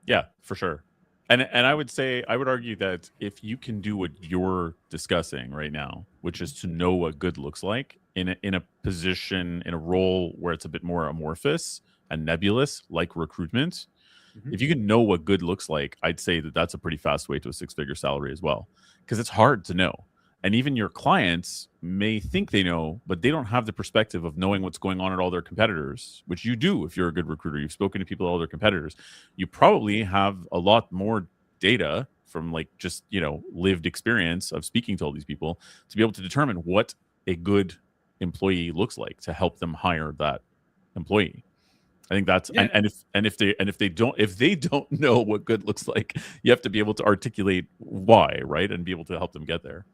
Yeah, for sure. And I would argue that if you can do what you're discussing right now, which is to know what good looks like in a position, in a role where it's a bit more amorphous and nebulous, like recruitment, if you can know what good looks like, I'd say that that's a pretty fast way to a 6-figure salary as well, because it's hard to know. And even your clients may think they know, but they don't have the perspective of knowing what's going on at all their competitors, which you do if you're a good recruiter. You've spoken to people at all their competitors. You probably have a lot more data from just, lived experience of speaking to all these people to be able to determine what a good employee looks like to help them hire that employee. I think that's if they don't know what good looks like, you have to be able to articulate why, right, and be able to help them get there.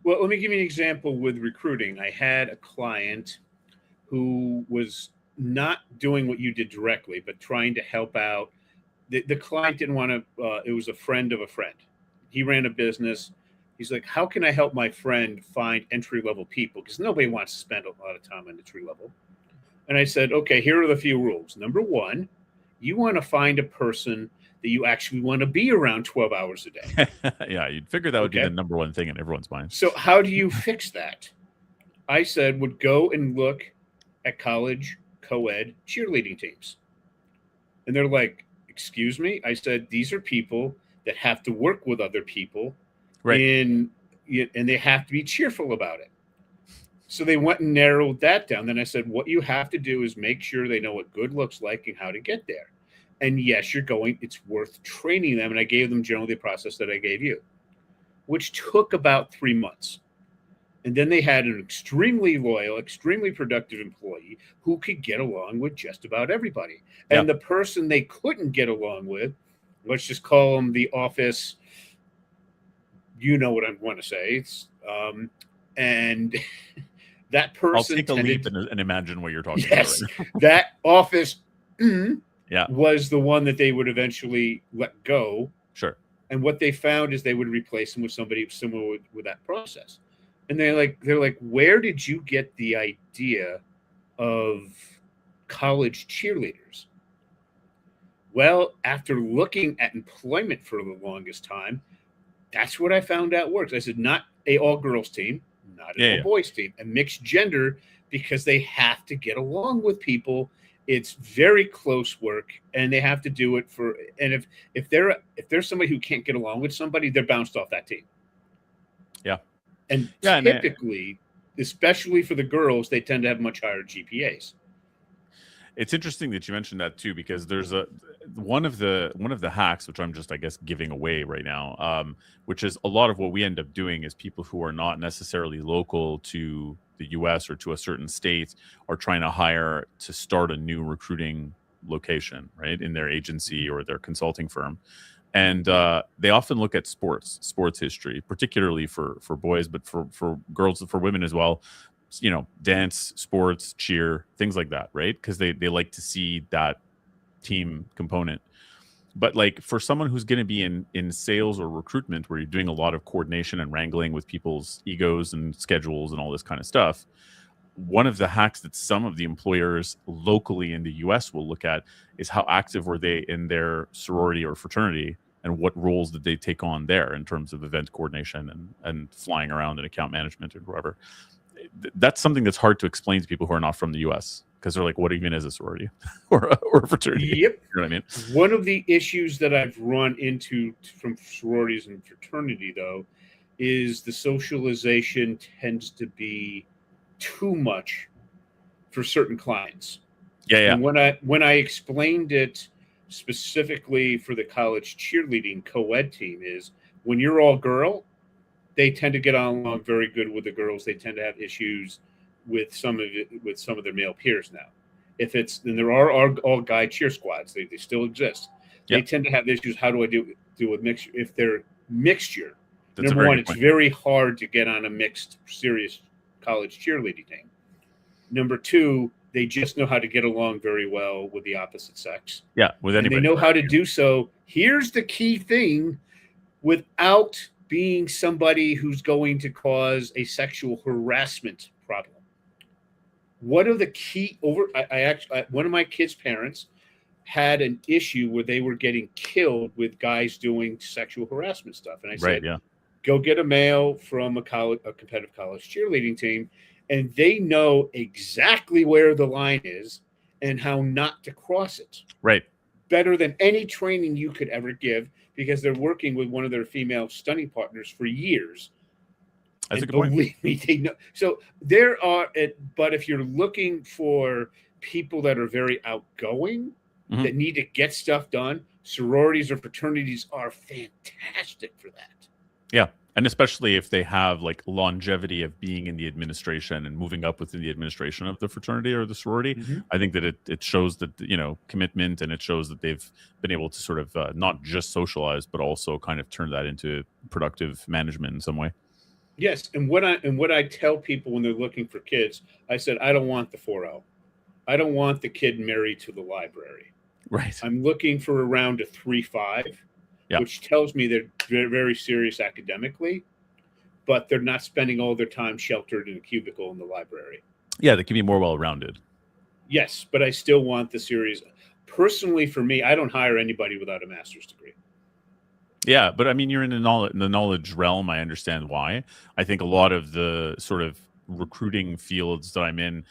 Well, let me give you an example with recruiting. I had a client who was not doing what you did directly, but trying to help out. The client didn't want to, it was a friend of a friend. He ran a business. He's like, how can I help my friend find entry-level people? Because nobody wants to spend a lot of time on entry level. And I said, okay, here are the few rules. Number one, you want to find a person that you actually want to be around 12 hours a day. Yeah, you'd figure that would be the number one thing in everyone's mind. So how do you fix that? I said, would go and look at college co-ed cheerleading teams. And they're like, excuse me? I said, these are people that have to work with other people, right? And they have to be cheerful about it. So they went and narrowed that down. Then I said, what you have to do is make sure they know what good looks like and how to get there. And yes, it's worth training them. And I gave them generally the process that I gave you, which took about 3 months. And then they had an extremely loyal, extremely productive employee who could get along with just about everybody. And the person they couldn't get along with, let's just call them the office, you know what I want to say. And that person, I'll take a leap and imagine what you're talking about. Right? That office was the one that they would eventually let go. Sure. And what they found is they would replace them with somebody similar with that process. And they're like, where did you get the idea of college cheerleaders? Well, after looking at employment for the longest time, that's what I found out works. I said, not a all-girls team, not an all-boys team, a mixed gender, because they have to get along with people. It's very close work, and they have to do it for. And if there's somebody who can't get along with somebody, they're bounced off that team. Yeah, and typically, especially for the girls, they tend to have much higher GPAs. It's interesting that you mentioned that too, because there's one of the hacks, which I'm just, I guess, giving away right now, which is a lot of what we end up doing is people who are not necessarily local to the US or to a certain state are trying to hire to start a new recruiting location, right, in their agency or their consulting firm. And they often look at sports history, particularly for boys, but for girls, for women as well. Dance, sports, cheer, things like that, right? Because they like to see that team component. But for someone who's going to be in sales or recruitment, where you're doing a lot of coordination and wrangling with people's egos and schedules and all this kind of stuff, one of the hacks that some of the employers locally in the US will look at is how active were they in their sorority or fraternity, and what roles did they take on there in terms of event coordination and flying around and account management and whatever. That's something that's hard to explain to people who are not from the US, because they're like, what even is a sorority or a fraternity? Yep. You know what I mean? One of the issues that I've run into from sororities and fraternity, though, is the socialization tends to be too much for certain clients. Yeah. And when I explained it specifically for the college cheerleading co-ed team is when you're all girl, they tend to get along very good with the girls. They tend to have issues with some of their male peers now. If it's, and there are all guy cheer squads, they still exist. They tend to have issues. How do I do with mixture? If they're mixture, number one, it's very hard to get on a mixed serious college cheerleading team. Number two, they just know how to get along very well with the opposite sex. Yeah, with anybody. And they know how to do so. Here's the key thing, without being somebody who's going to cause a sexual harassment problem. What are the key one of my kids' parents had an issue where they were getting killed with guys doing sexual harassment stuff. And I said, go get a male from a competitive college cheerleading team, and they know exactly where the line is and how not to cross it. Right. Better than any training you could ever give, because they're working with one of their female stunning partners for years. That's and a good point. Believe me, they know. So there are, but if you're looking for people that are very outgoing, that need to get stuff done, sororities or fraternities are fantastic for that. Yeah. And especially if they have like longevity of being in the administration and moving up within the administration of the fraternity or the sorority, I think that it shows that, commitment, and it shows that they've been able to sort of not just socialize, but also kind of turn that into productive management in some way. Yes. And what I tell people when they're looking for kids, I said, I don't want the 4L. I don't want the kid married to the library. Right. I'm looking for around a 3.5. Which tells me they're very, very serious academically, but they're not spending all their time sheltered in a cubicle in the library. Yeah, they can be more well-rounded. Yes, but I still want the series. Personally, for me, I don't hire anybody without a master's degree. Yeah, but I mean, you're in the knowledge realm. I understand why. I think a lot of the sort of recruiting fields that I'm in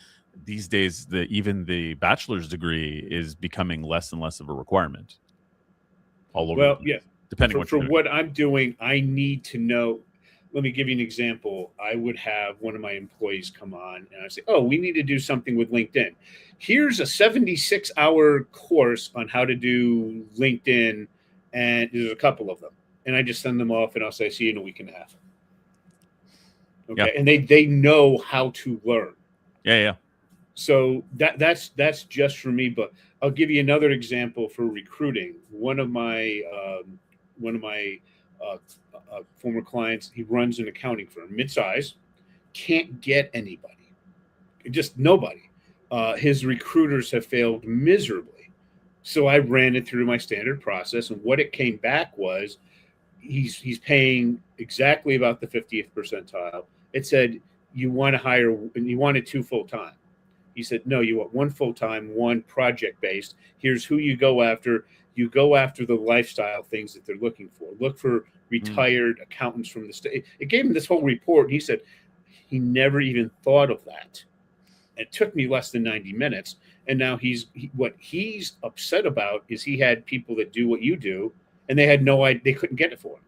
these days, even the bachelor's degree is becoming less and less of a requirement. All over. Well, yeah. Depending for what I'm doing, I need to know. Let me give you an example. I would have one of my employees come on and I say, oh, we need to do something with LinkedIn. Here's a 76-hour course on how to do LinkedIn, and there's a couple of them. And I just send them off and I'll say, see you in a week and a half. Okay. Yeah. And they know how to learn. Yeah. So that's just for me. But I'll give you another example for recruiting. One of my former clients, he runs an accounting firm, mid-size, can't get anybody, just nobody. His recruiters have failed miserably. So I ran it through my standard process, and what it came back was he's paying exactly about the 50th percentile. It said, you want to hire, and you wanted 2 full-time. He said, no, you want 1 full-time, 1 project-based. Here's who you go after. You go after the lifestyle things that they're looking for. Look for retired accountants from the state. It gave him this whole report. And he said he never even thought of that. It took me less than 90 minutes. And now what he's upset about is he had people that do what you do, and they had no idea, they couldn't get it for him.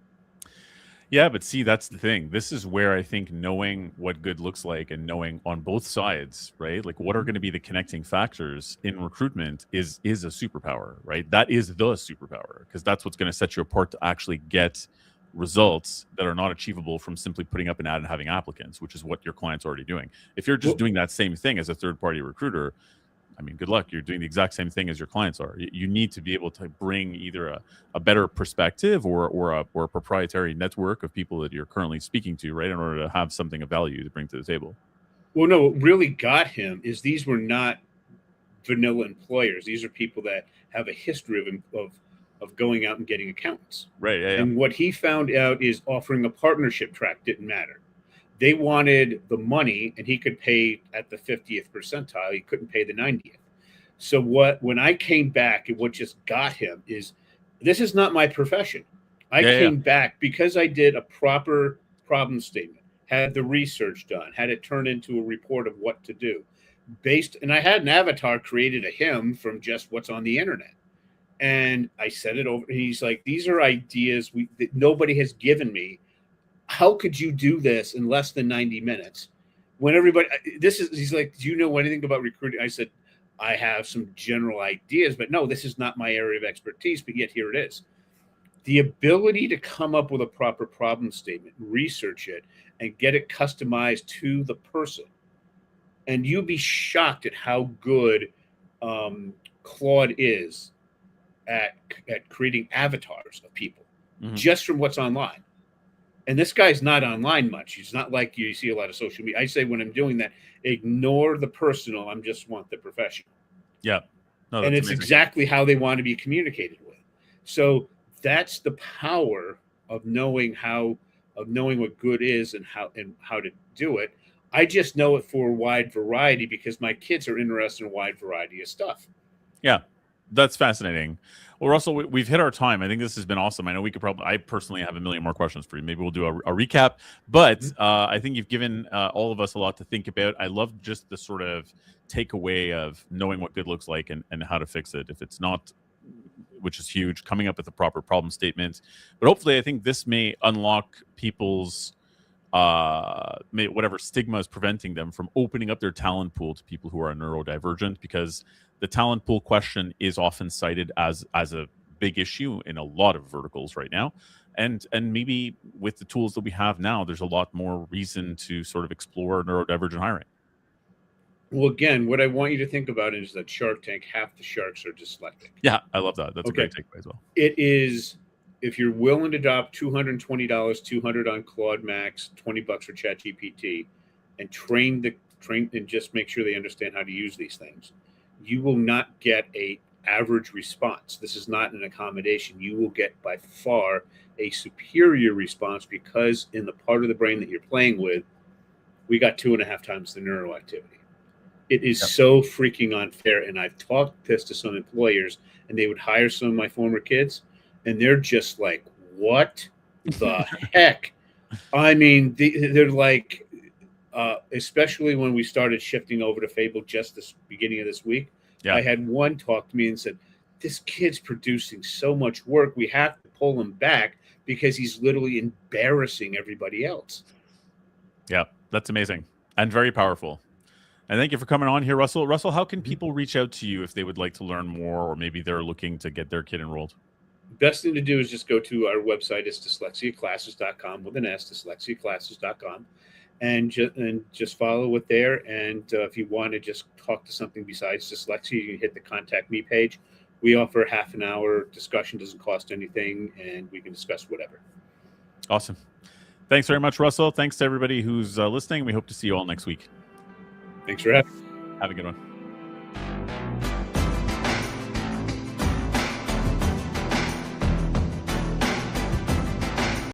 Yeah, but see, that's the thing. This is where I think knowing what good looks like and knowing on both sides, right? Like what are going to be the connecting factors in recruitment is a superpower, right? That is the superpower, because that's what's going to set you apart to actually get results that are not achievable from simply putting up an ad and having applicants, which is what your client's already doing. If you're just doing that same thing as a third-party recruiter, I mean, good luck. You're doing the exact same thing as your clients are. You need to be able to bring either a better perspective or a proprietary network of people that you're currently speaking to, right, in order to have something of value to bring to the table. Well, no, what really got him is these were not vanilla employers. These are people that have a history of going out and getting accountants. Right. Yeah. And what he found out is offering a partnership track didn't matter. They wanted the money, and he could pay at the 50th percentile. He couldn't pay the 90th. So when I came back, and what just got him is, this is not my profession. I came back because I did a proper problem statement, had the research done, had it turned into a report of what to do. And I had an avatar created of him from just what's on the internet. And I said it over. And he's like, these are ideas that nobody has given me. How could you do this in less than 90 minutes? When everybody, he's like, do you know anything about recruiting? I said, I have some general ideas, but no, this is not my area of expertise, but yet here it is. The ability to come up with a proper problem statement, research it, and get it customized to the person. And you'll be shocked at how good Claude is at creating avatars of people just from what's online. And this guy's not online much. He's not like you see a lot of social media. I say when I'm doing that, ignore the personal. I just want the professional. Yeah. No, and it's amazing. Exactly how they want to be communicated with. So that's the power of knowing what good is and how to do it. I just know it for a wide variety because my kids are interested in a wide variety of stuff. Yeah, that's fascinating. Well, Russell, we've hit our time. I think this has been awesome. I know we could I personally have a million more questions for you. Maybe we'll do a recap, but I think you've given all of us a lot to think about. I love just the sort of takeaway of knowing what good looks like and how to fix it if it's not, which is huge, coming up with a proper problem statement. But hopefully I think this may unlock people's whatever stigma is preventing them from opening up their talent pool to people who are neurodivergent, because the talent pool question is often cited as a big issue in a lot of verticals right now. And maybe with the tools that we have now, there's a lot more reason to sort of explore neurodivergent hiring. Well, again, what I want you to think about is that Shark Tank, half the sharks are dyslexic. Yeah, I love that. That's a great takeaway as well. It is, if you're willing to drop $220, $200 on Claude Max, $20 for ChatGPT, and train and just make sure they understand how to use these things, you will not get a average response. This is not an accommodation. You will get by far a superior response because in the part of the brain that you're playing with, we got 2.5 times the neural activity. It is so freaking unfair. And I've talked this to some employers, and they would hire some of my former kids, and they're just like, what the heck? I mean, they're like, especially when we started shifting over to Fable just this beginning of this week, I had one talk to me and said, this kid's producing so much work, we have to pull him back because he's literally embarrassing everybody else. Yeah, that's amazing and very powerful. And thank you for coming on here, Russell. Russell, how can people reach out to you if they would like to learn more, or maybe they're looking to get their kid enrolled? Best thing to do is just go to our website. It's dyslexiaclasses.com with an S, dyslexiaclasses.com, and just follow it there. And if you want to just talk to something besides dyslexia, you can hit the contact me page. We offer half an hour discussion, doesn't cost anything, and we can discuss whatever. Awesome. Thanks very much, Russell. Thanks to everybody who's listening. We hope to see you all next week. Thanks for having me. Have a good one.